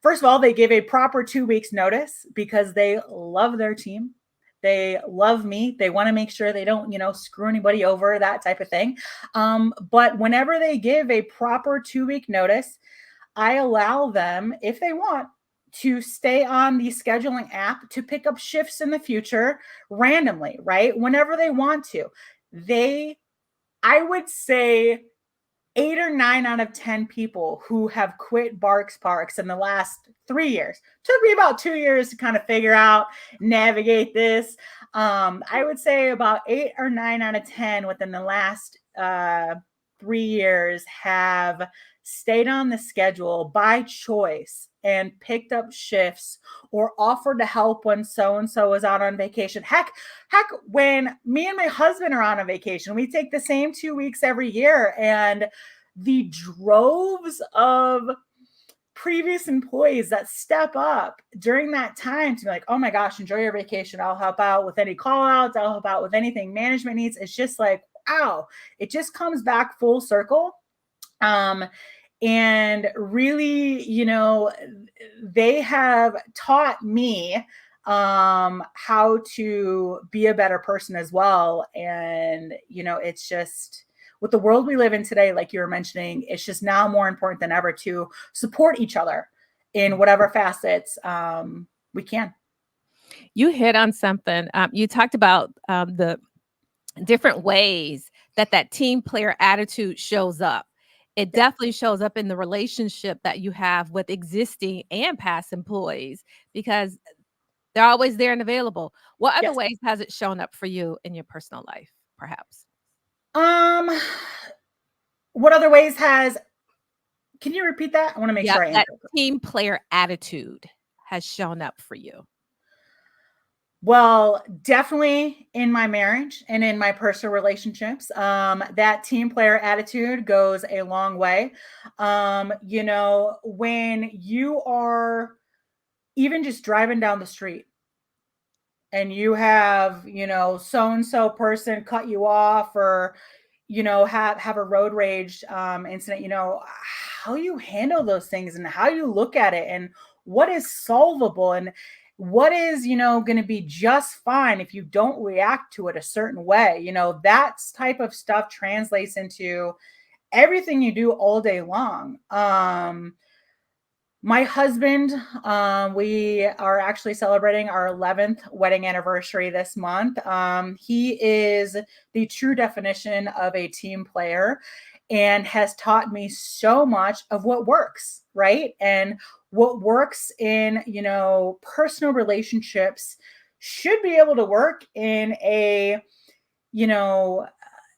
first of all, they give a proper 2 weeks notice because they love their team. They love me. They want to make sure they don't, you know, screw anybody over, that type of thing. But whenever they give a proper 2-week notice, I allow them, if they want, to stay on the scheduling app to pick up shifts in the future randomly, right? Whenever they want to. I would say 8 or 9 out of 10 people who have quit Barx Parx in the last 3 years. Took me about 2 years to kind of figure out, navigate this. I would say about 8 or 9 out of 10 within the last 3 years have stayed on the schedule by choice and picked up shifts or offered to help when so-and-so is out on vacation. Heck, when me and my husband are on a vacation, we take the same 2 weeks every year, and the droves of previous employees that step up during that time to be like, oh my gosh, enjoy your vacation. I'll help out with any call outs. I'll help out with anything management needs. It's just like, wow, it just comes back full circle. And really, you know, they have taught me how to be a better person as well. And, you know, it's just with the world we live in today, like you were mentioning, it's just now more important than ever to support each other in whatever facets we can. You hit on something. You talked about the different ways that team player attitude shows up. It definitely shows up in the relationship that you have with existing and past employees because they're always there and available. What other ways has it shown up for you in your personal life, perhaps? What other ways can you repeat that? I want to make sure I answer. That team player attitude has shown up for you. Well, definitely in my marriage and in my personal relationships, that team player attitude goes a long way. You know, when you are even just driving down the street and you have, you know, so-and-so person cut you off or, you know, have a road rage incident, you know, how you handle those things and how you look at it and what is solvable and what is, you know, going to be just fine if you don't react to it a certain way. You know, that type of stuff translates into everything you do all day long. My husband, we are actually celebrating our 11th wedding anniversary this month. He is the true definition of a team player and has taught me so much of what works, right? And what works in, personal relationships should be able to work in a, you know,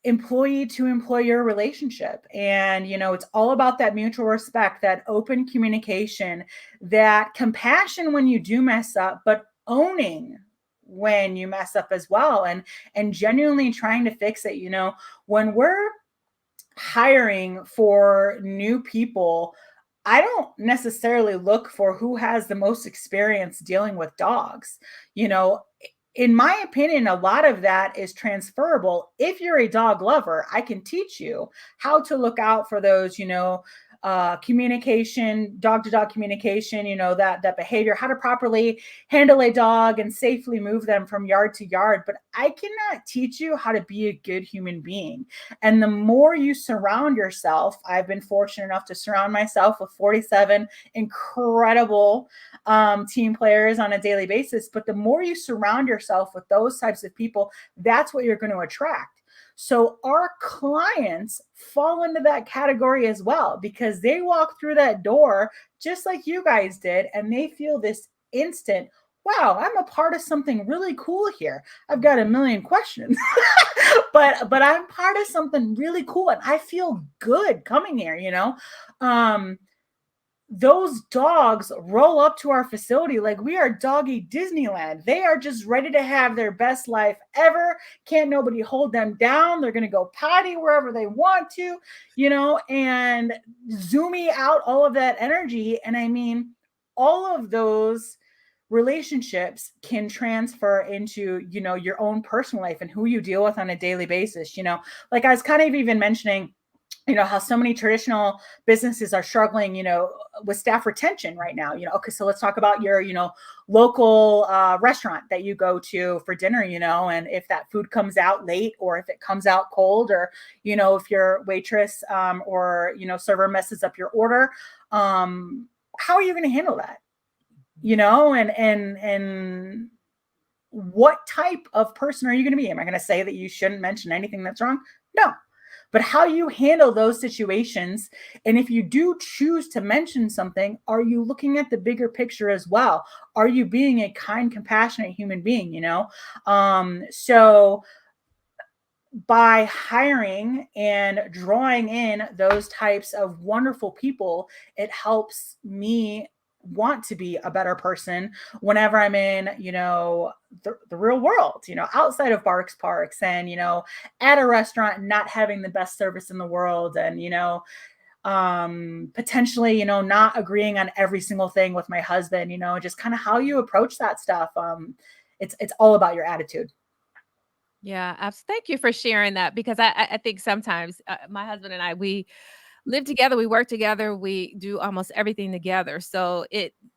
employee to employer relationship. And, it's all about that mutual respect, that open communication, that compassion when you do mess up, but owning when you mess up as well, and genuinely trying to fix it. When we're hiring for new people, I don't necessarily look for who has the most experience dealing with dogs. In my opinion, a lot of that is transferable. If you're a dog lover, I can teach you how to look out for those, communication, dog to dog communication, that behavior, how to properly handle a dog and safely move them from yard to yard. But I cannot teach you how to be a good human being. And the more you surround yourself, I've been fortunate enough to surround myself with 47 incredible team players on a daily basis. But the more you surround yourself with those types of people, that's what you're going to attract. So our clients fall into that category as well, because they walk through that door just like you guys did, and they feel this instant, wow, I'm a part of something really cool here. I've got a million questions, but I'm part of something really cool, and I feel good coming here. Those dogs roll up to our facility like we are doggy Disneyland. They are just ready to have their best life ever. Can't nobody hold them down. They're going to go potty wherever they want to, and zoomy out all of that energy. And I mean, all of those relationships can transfer into, your own personal life and who you deal with on a daily basis. Like I was kind of even mentioning, how so many traditional businesses are struggling, with staff retention right now. Okay, so let's talk about your, local restaurant that you go to for dinner, and if that food comes out late, or if it comes out cold, or, if your waitress or, server messes up your order, how are you going to handle that? And what type of person are you going to be? Am I going to say that you shouldn't mention anything that's wrong? No. But how you handle those situations, and if you do choose to mention something, are you looking at the bigger picture as well? Are you being a kind, compassionate human being, So by hiring and drawing in those types of wonderful people, it helps me want to be a better person whenever I'm in, the real world, outside of Barx Parx, and, at a restaurant, not having the best service in the world, and, potentially, not agreeing on every single thing with my husband, just kind of how you approach that stuff. It's all about your attitude. Yeah, thank you for sharing that, because I think sometimes my husband and I, we live together, we work together, we do almost everything together. So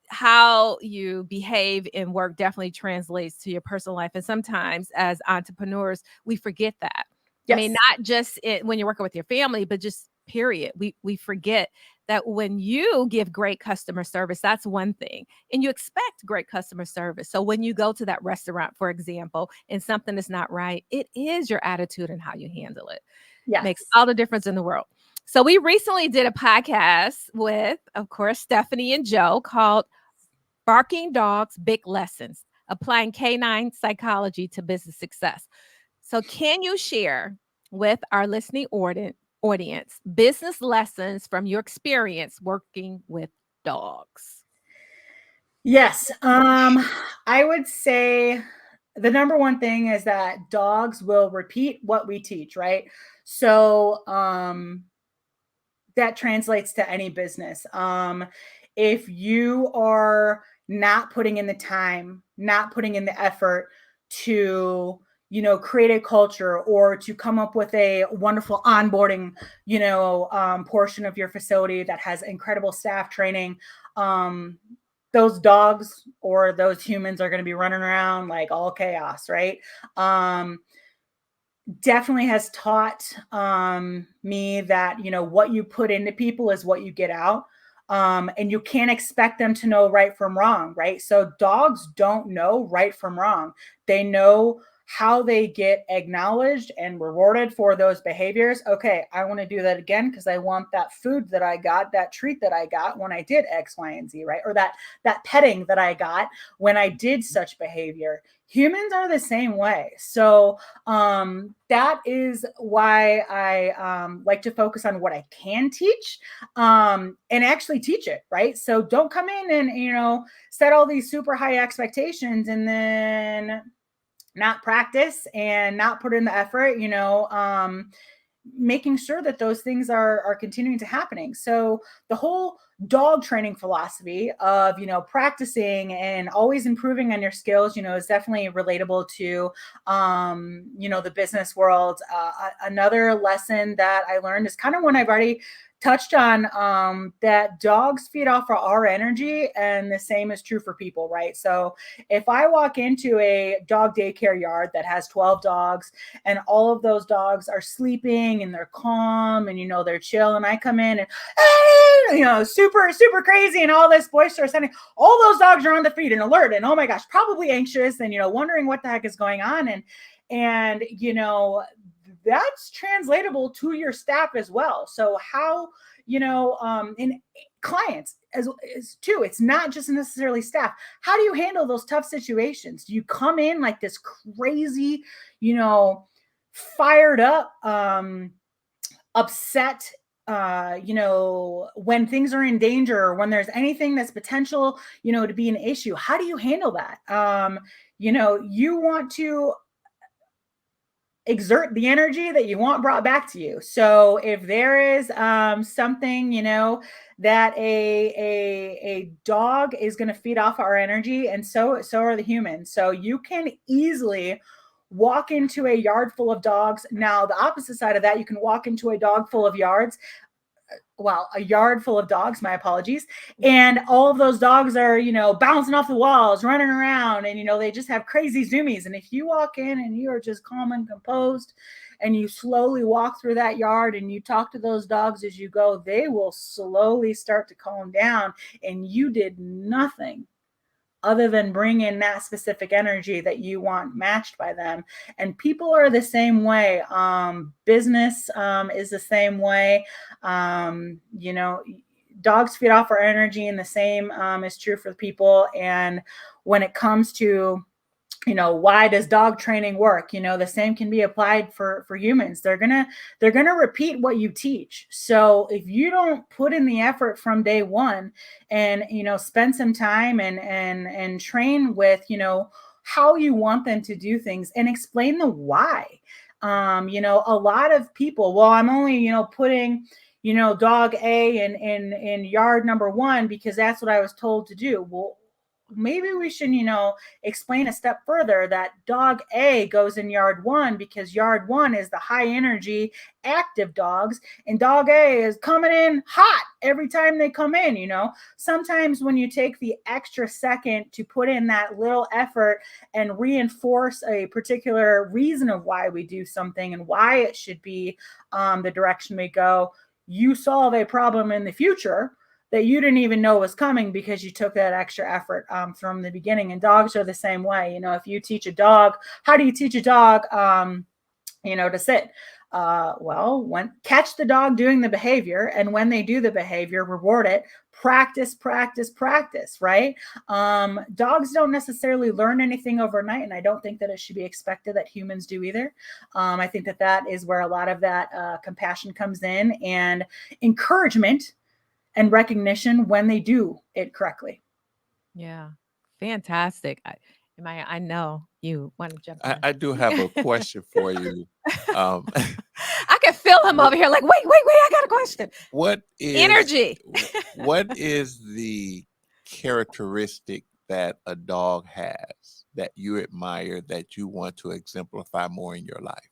how you behave in work definitely translates to your personal life. And sometimes as entrepreneurs, we forget that. Yes. I mean, not just when you're working with your family, but just period. We forget that when you give great customer service, that's one thing. And you expect great customer service. So when you go to that restaurant, for example, and something is not right, it is your attitude and how you handle it. Yes. Makes all the difference in the world. So we recently did a podcast with, of course, Stephanie and Joe, called Barking Dogs, Big Lessons, Applying Canine Psychology to Business Success. So can you share with our listening audience business lessons from your experience working with dogs? Yes. I would say the number one thing is that dogs will repeat what we teach, right? So that translates to any business. If you are not putting in the time, not putting in the effort to, create a culture, or to come up with a wonderful onboarding, portion of your facility that has incredible staff training, those dogs or those humans are going to be running around like all chaos, right? Definitely has taught me that, what you put into people is what you get out. And you can't expect them to know right from wrong, right? So dogs don't know right from wrong. They know how they get acknowledged and rewarded for those behaviors. Okay, I want to do that again because I want that food that I got, that treat that I got when I did X, Y, and Z, right? Or that petting that I got when I did such behavior. Humans are the same way. So that is why I like to focus on what I can teach and actually teach it, right? So don't come in and, set all these super high expectations and then not practice and not put in the effort, making sure that those things are continuing to happening. So the whole dog training philosophy of, practicing and always improving on your skills, is definitely relatable to, the business world. Another lesson that I learned is kind of one I've already touched on, that dogs feed off of our energy, and the same is true for people, right? So if I walk into a dog daycare yard that has 12 dogs and all of those dogs are sleeping and they're calm and, they're chill, and I come in and, super, super crazy and all this boisterous, and all those dogs are on the feet and alert and, oh my gosh, probably anxious and, wondering what the heck is going on. And, that's translatable to your staff as well. So how, in clients as too, it's not just necessarily staff. How do you handle those tough situations? Do you come in like this crazy, fired up, upset, when things are in danger or when there's anything that's potential, to be an issue? How do you handle that? You want to exert the energy that you want brought back to you. So if there is something, that a dog is going to feed off our energy, and so are the humans. So you can easily walk into a yard full of dogs. Now, the opposite side of that, you can walk into a dog full of yards. Well, a yard full of dogs, my apologies. And all of those dogs are, bouncing off the walls, running around, and, they just have crazy zoomies. And if you walk in and you are just calm and composed and you slowly walk through that yard and you talk to those dogs as you go, they will slowly start to calm down. And you did nothing other than bring in that specific energy that you want matched by them. And people are the same way. Business is the same way. Dogs feed off our energy, and the same is true for people. And when it comes to, why does dog training work? The same can be applied for humans. They're gonna repeat what you teach. So if you don't put in the effort from day one and, spend some time and train with, how you want them to do things and explain the why. A lot of people, well, I'm only, putting, dog A in yard number 1 because that's what I was told to do. Well, maybe we should, explain a step further that dog A goes in yard 1 because yard 1 is the high energy active dogs, and dog A is coming in hot every time they come in. Sometimes when you take the extra second to put in that little effort and reinforce a particular reason of why we do something and why it should be the direction we go, you solve a problem in the future that you didn't even know was coming because you took that extra effort from the beginning. And dogs are the same way. If you teach a dog, how do you teach a dog, to sit? Catch the dog doing the behavior, and when they do the behavior, reward it. Practice, practice, practice, right? Dogs don't necessarily learn anything overnight, and I don't think that it should be expected that humans do either. I think that is where a lot of that compassion comes in, and encouragement and recognition when they do it correctly. Yeah. Fantastic. I know you want to jump in. I do have a question for you. I can feel him over here like, wait, I got a question. What is energy? What is the characteristic that a dog has that you admire, that you want to exemplify more in your life?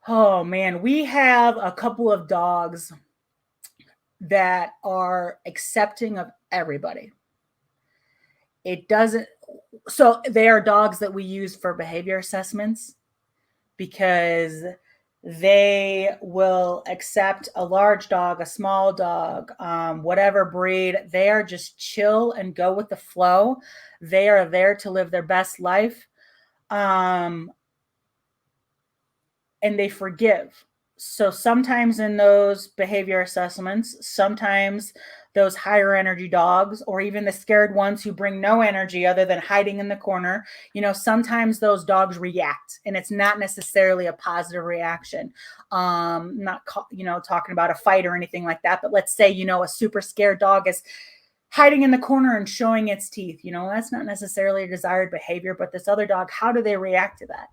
Oh man, we have a couple of dogs that are accepting of everybody. So they are dogs that we use for behavior assessments because They will accept a large dog, a small dog, whatever breed. They are just chill and go with the flow. They are there to live their best life. And they forgive. So sometimes in those behavior assessments, sometimes those higher energy dogs, or even the scared ones who bring no energy other than hiding in the corner, sometimes those dogs react, and it's not necessarily a positive reaction. Not talking about a fight or anything like that, but let's say a super scared dog is hiding in the corner and showing its teeth. That's not necessarily a desired behavior, but this other dog, how do they react to that?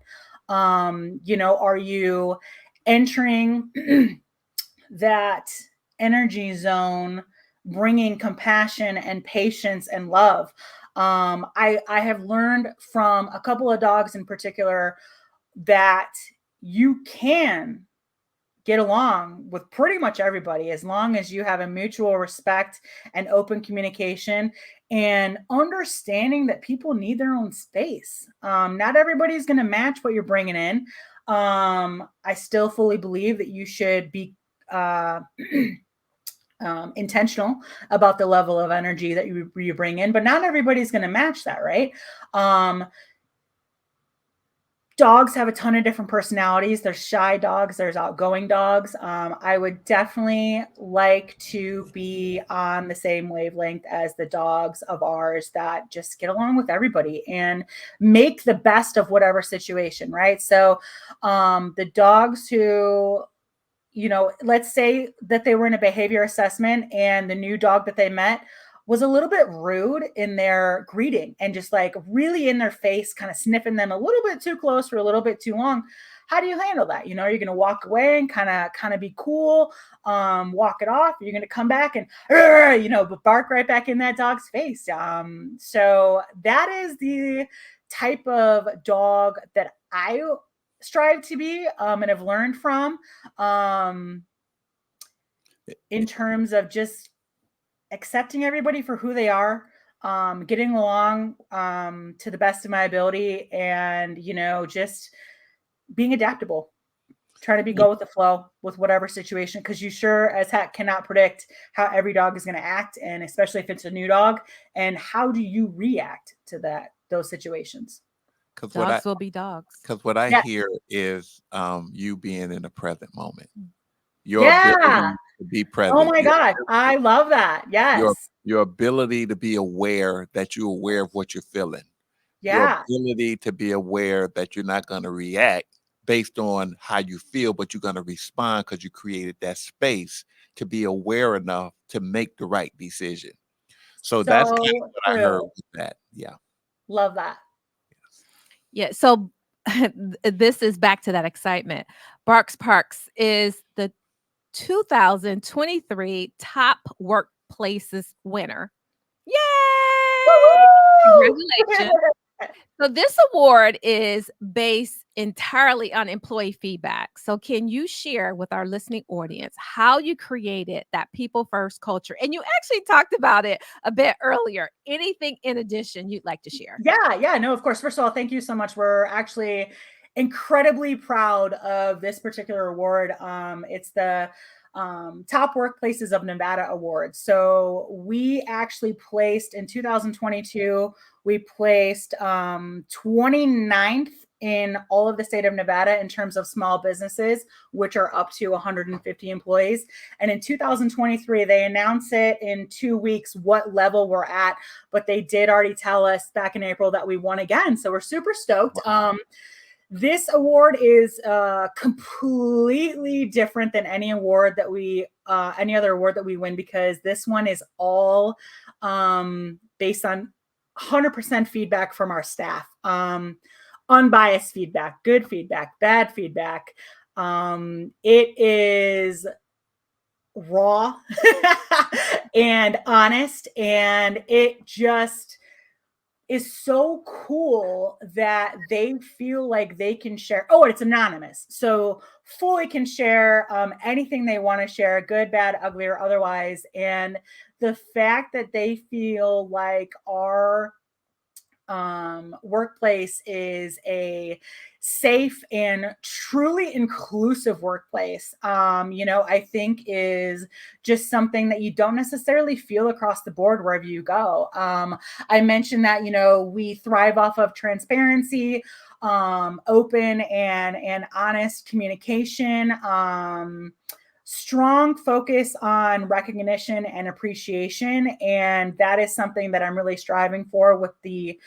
Are you entering that energy zone, bringing compassion and patience and love? I have learned from a couple of dogs in particular that you can get along with pretty much everybody as long as you have a mutual respect and open communication and understanding that people need their own space. Not everybody's going to match what you're bringing in. I still fully believe that you should be intentional about the level of energy that you bring in, but not everybody's going to match that, right? Dogs have a ton of different personalities. There's shy dogs, there's outgoing dogs. I would definitely like to be on the same wavelength as the dogs of ours that just get along with everybody and make the best of whatever situation, right? So the dogs who, let's say that they were in a behavior assessment and the new dog that they met was a little bit rude in their greeting and just like really in their face, kind of sniffing them a little bit too close for a little bit too long. How do you handle that? Are you going to walk away and kind of be cool, walk it off? You're going to come back and, but bark right back in that dog's face. So that is the type of dog that I strive to be and have learned from in terms of just accepting everybody for who they are, getting along to the best of my ability, and just being adaptable, trying to go with the flow with whatever situation, because you sure as heck cannot predict how every dog is going to act, and especially if it's a new dog, and how do you react to those situations. Dogs will be dogs. Because what I hear is you being in the present moment. Your ability to be present. Oh my God. I love that. Yes. Your ability to be aware that you're aware of what you're feeling. Yeah. Your ability to be aware that you're not going to react based on how you feel, but you're going to respond because you created that space to be aware enough to make the right decision. So that's kind of what I heard with that. Yeah. Love that. Yeah. So this is back to that excitement. Barx Parx is the 2023 Top Workplaces winner. Yay! Congratulations. So this award is based entirely on employee feedback. So can you share with our listening audience how you created that people first culture? And you actually talked about it a bit earlier. Anything in addition you'd like to share? Yeah, no, of course. First of all, thank you so much. We're actually incredibly proud of this particular award. It's the Top Workplaces of Nevada Awards. So we actually placed in 2022, we placed 29th in all of the state of Nevada in terms of small businesses, which are up to 150 employees. And in 2023, they announce it in 2 weeks what level we're at, but they did already tell us back in April that we won again. So we're super stoked. This award is completely different than any award that any other award that we win, because this one is all based on 100% feedback from our staff, unbiased feedback, good feedback, bad feedback. It is raw and honest, and it just is so cool that they feel like they can share. Oh, it's anonymous. So fully can share anything they want to share, good, bad, ugly, or otherwise. And the fact that they feel like our workplace is a safe and truly inclusive workplace, I think is just something that you don't necessarily feel across the board wherever you go. I mentioned that, we thrive off of transparency, open and honest communication, strong focus on recognition and appreciation. And that is something that I'm really striving for with the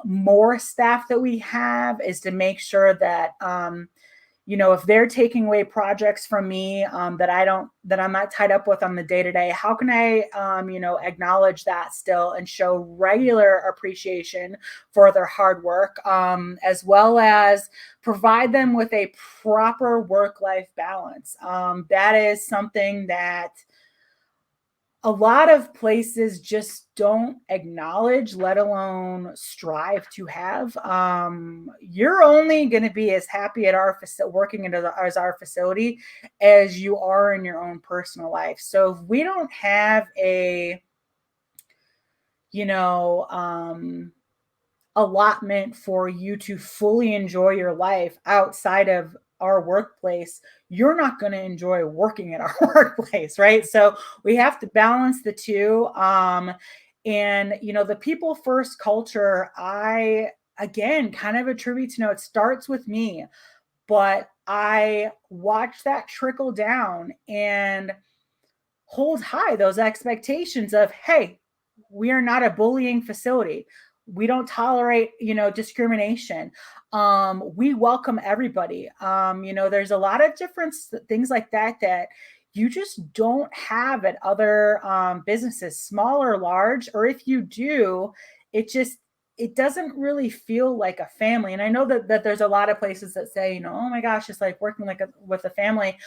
more staff that we have, is to make sure that if they're taking away projects from me that I'm not tied up with on the day-to-day, how can I acknowledge that still and show regular appreciation for their hard work, as well as provide them with a proper work-life balance. That is something that a lot of places just don't acknowledge, let alone strive to have. You're only going to be as happy at our working as our facility as you are in your own personal life. So if we don't have a, allotment for you to fully enjoy your life outside of our workplace, you're not going to enjoy working at our workplace, right? So we have to balance the two. And the people first culture, I again kind of attribute to, it starts with me, but I watch that trickle down and hold high those expectations of, hey, we are not a bullying facility. We don't tolerate, discrimination. We welcome everybody. There's a lot of different things like that you just don't have at other businesses, small or large, or if you do, it doesn't really feel like a family. And I know that there's a lot of places that say, oh my gosh, it's like working with a family.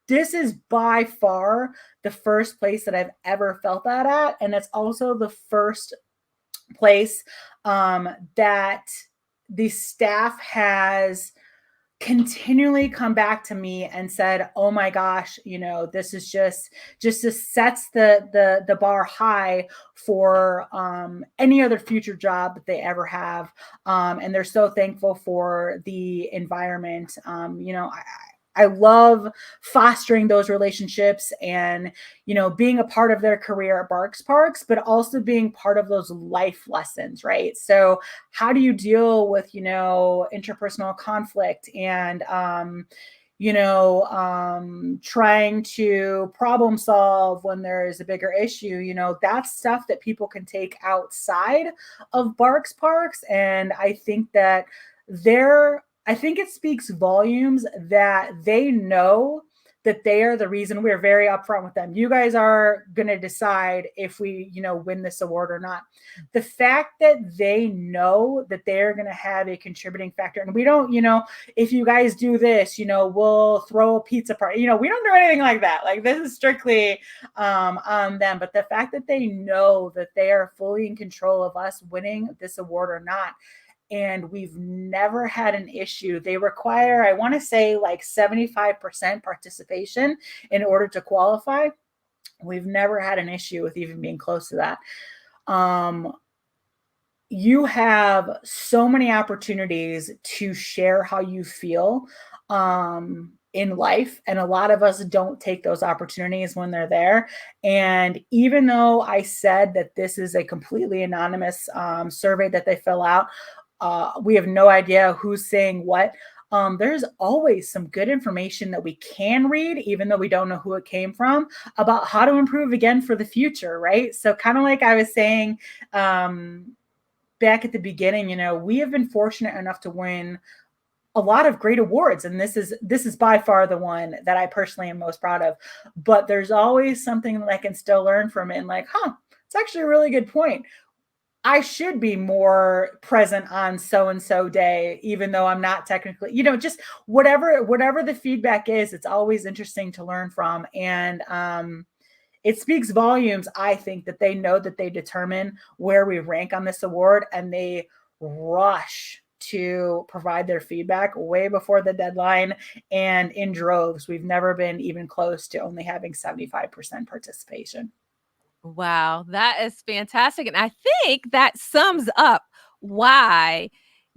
This is by far the first place that I've ever felt that at. And it's also the first place that the staff has continually come back to me and said, oh my gosh, this is just sets the bar high for any other future job that they ever have. And they're so thankful for the environment. I love fostering those relationships and, being a part of their career at Barx Parx, but also being part of those life lessons, right? So how do you deal with, interpersonal conflict and, trying to problem solve when there is a bigger issue, that's stuff that people can take outside of Barx Parx. And I think that I think it speaks volumes that they know that they are the reason. We're very upfront with them. You guys are going to decide if we, win this award or not. The fact that they know that they're going to have a contributing factor, and we don't, if you guys do this, we'll throw a pizza party. We don't do anything like that. Like, this is strictly on them. But the fact that they know that they are fully in control of us winning this award or not, and we've never had an issue. They require, I want to say, like 75% participation in order to qualify. We've never had an issue with even being close to that. You have so many opportunities to share how you feel in life, and a lot of us don't take those opportunities when they're there. And even though I said that this is a completely anonymous survey that they fill out, we have no idea who's saying what. There's always some good information that we can read, even though we don't know who it came from, about how to improve again for the future, right? So kind of like I was saying back at the beginning, we have been fortunate enough to win a lot of great awards, and this is by far the one that I personally am most proud of. But there's always something that I can still learn from it, and like, it's actually a really good point. I should be more present on so-and-so day, even though I'm not technically, just whatever the feedback is, it's always interesting to learn from. And it speaks volumes, I think, that they know that they determine where we rank on this award, and they rush to provide their feedback way before the deadline and in droves. We've never been even close to only having 75% participation. Wow, that is fantastic. And I think that sums up why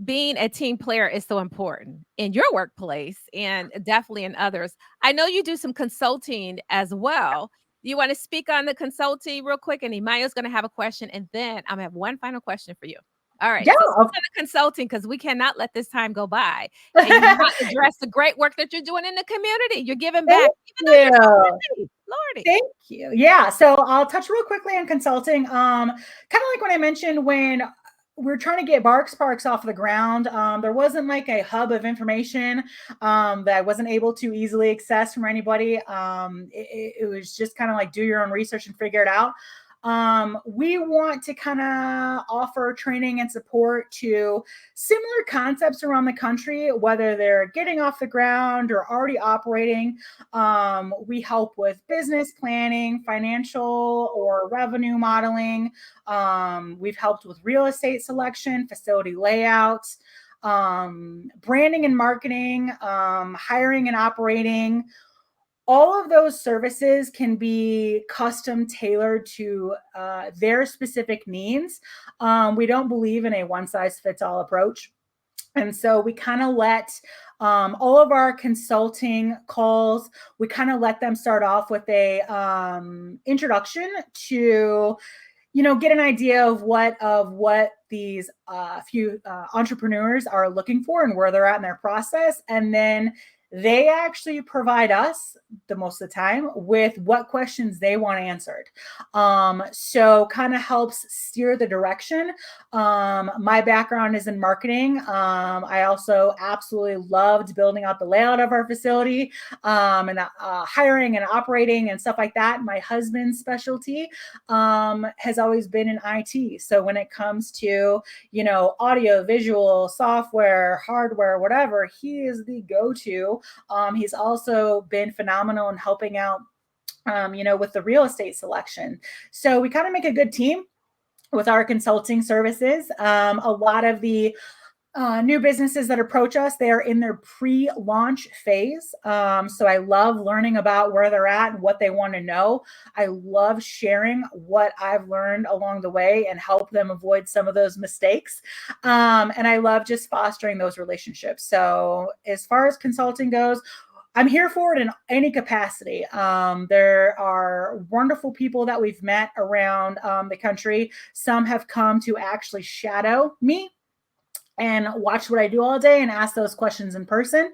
being a team player is so important in your workplace and definitely in others. I know you do some consulting as well. You want to speak on the consulting real quick? And Emmanuel's going to have a question, and then I'm going to have one final question for you. All right. Yeah. So speak on the consulting, because we cannot let this time go by. And you have not addressed the great work that you're doing in the community. You're giving back, even though you're so busy. Lordy. Thank you. Yeah. So I'll touch real quickly on consulting. Kind of like when I mentioned when we're trying to get Barx Parx off the ground. There wasn't like a hub of information that I wasn't able to easily access from anybody. It was just kind of like do your own research and figure it out. We want to kind of offer training and support to similar concepts around the country, whether they're getting off the ground or already operating. We help with business planning, financial or revenue modeling. We've helped with real estate selection, facility layouts, branding and marketing, hiring and operating. All of those services can be custom tailored to their specific needs. We don't believe in a one-size-fits-all approach. And so we kind of let all of our consulting calls, we kind of let them start off with a introduction to, get an idea of what these few entrepreneurs are looking for and where they're at in their process. And then they actually provide us, the most of the time, with what questions they want answered. So kind of helps steer the direction. My background is in marketing. I also absolutely loved building out the layout of our facility, and hiring and operating and stuff like that. My husband's specialty has always been in IT. So when it comes to, audio, visual, software, hardware, whatever, he is the go-to. He's also been phenomenal in helping out, with the real estate selection. So we kind of make a good team with our consulting services. A lot of the new businesses that approach us, they are in their pre-launch phase. So I love learning about where they're at and what they want to know. I love sharing what I've learned along the way and help them avoid some of those mistakes. And I love just fostering those relationships. So as far as consulting goes, I'm here for it in any capacity. There are wonderful people that we've met around the country. Some have come to actually shadow me and watch what I do all day and ask those questions in person.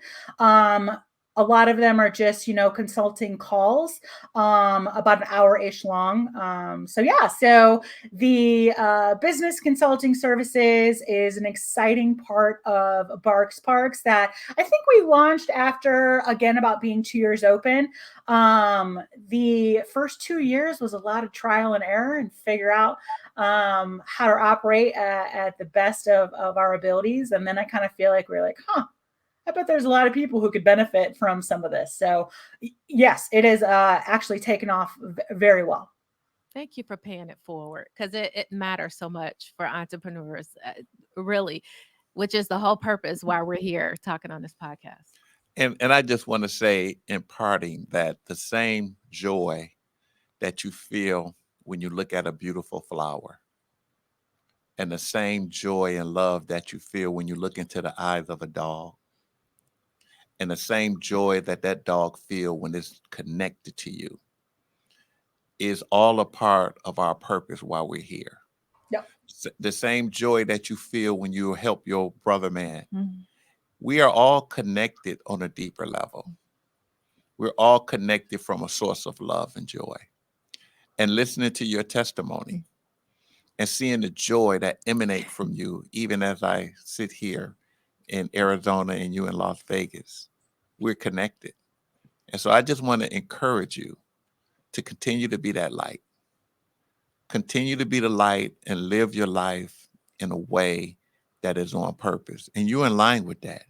A lot of them are just, consulting calls, about an hour-ish long. So the business consulting services is an exciting part of Barx Parx that I think we launched after, again, about being 2 years open. The first 2 years was a lot of trial and error and figure out how to operate at the best of our abilities. And then I kind of feel like we're like, I bet there's a lot of people who could benefit from some of this. So yes, it is actually taken off very well. Thank you for paying it forward, because it matters so much for entrepreneurs, really, which is the whole purpose why we're here talking on this podcast. And I just want to say in parting that the same joy that you feel when you look at a beautiful flower, and the same joy and love that you feel when you look into the eyes of a dog, and the same joy that dog feel when it's connected to you, is all a part of our purpose while we're here. Yep. The same joy that you feel when you help your brother man. Mm-hmm. We are all connected on a deeper level. We're all connected from a source of love and joy. And listening to your testimony and seeing the joy that emanate from you, even as I sit here in Arizona and you in Las Vegas, we're connected. And so I just want to encourage you to continue to be that light. Continue to be the light and live your life in a way that is on purpose. And you're in line with that.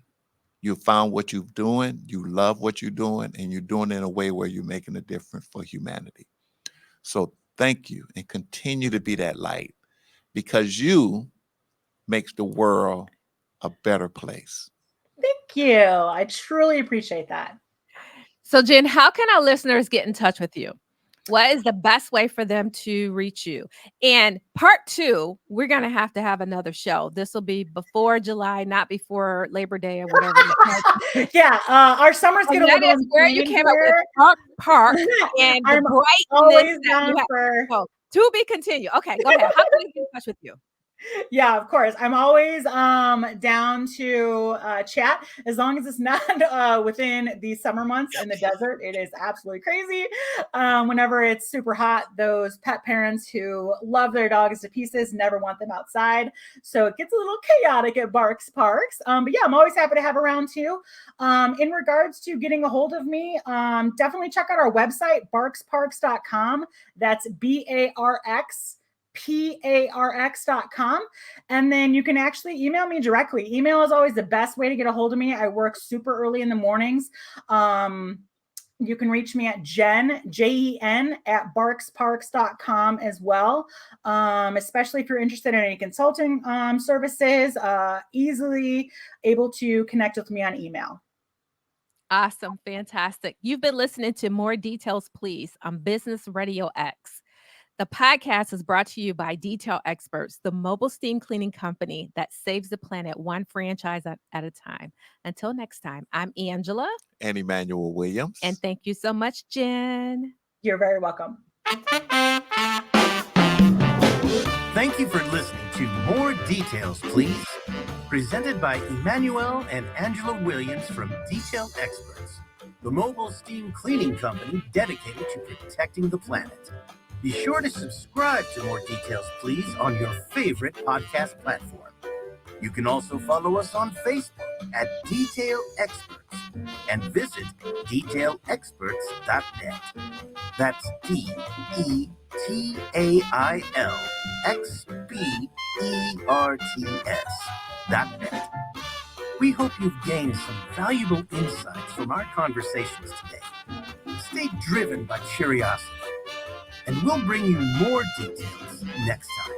You found what you're doing, you love what you're doing, and you're doing it in a way where you're making a difference for humanity. So thank you, and continue to be that light, because you makes the world a better place. Thank you. I truly appreciate that. So Jen, how can our listeners get in touch with you? What is the best way for them to reach you? And part 2, we're going to have another show. This will be before July, not before Labor Day or whatever. Yeah, our summers get a little That is where you insane came up with here. Barx Parx and the I'm brightness always that down you have. for. So, to be continued. Okay, go ahead. How can we get in touch with you? Yeah, of course. I'm always down to chat as long as it's not within the summer months in the desert. It is absolutely crazy. Whenever it's super hot, those pet parents who love their dogs to pieces never want them outside. So it gets a little chaotic at Barx Parx. But yeah, I'm always happy to have around too. In regards to getting a hold of me, definitely check out our website, barxparx.com. That's BARX.parx.com. And then you can actually email me directly. Email is always the best way to get a hold of me. I work super early in the mornings. You can reach me at Jen, Jen, at barxparx.com as well. Especially if you're interested in any consulting services, easily able to connect with me on email. Awesome. Fantastic. You've been listening to More Details, Please on Business Radio X. The podcast is brought to you by Detail Experts, the mobile steam cleaning company that saves the planet one franchise at a time. Until next time, I'm Angela. And Emmanuel Williams. And thank you so much, Jen. You're very welcome. Thank you for listening to More Details, Please, presented by Emmanuel and Angela Williams from Detail Experts, the mobile steam cleaning company dedicated to protecting the planet. Be sure to subscribe to More Details, Please, on your favorite podcast platform. You can also follow us on Facebook at Detail Experts and visit detailexperts.net. That's DETAILXPERTS.net. We hope you've gained some valuable insights from our conversations today. Stay driven by curiosity, and we'll bring you more details next time.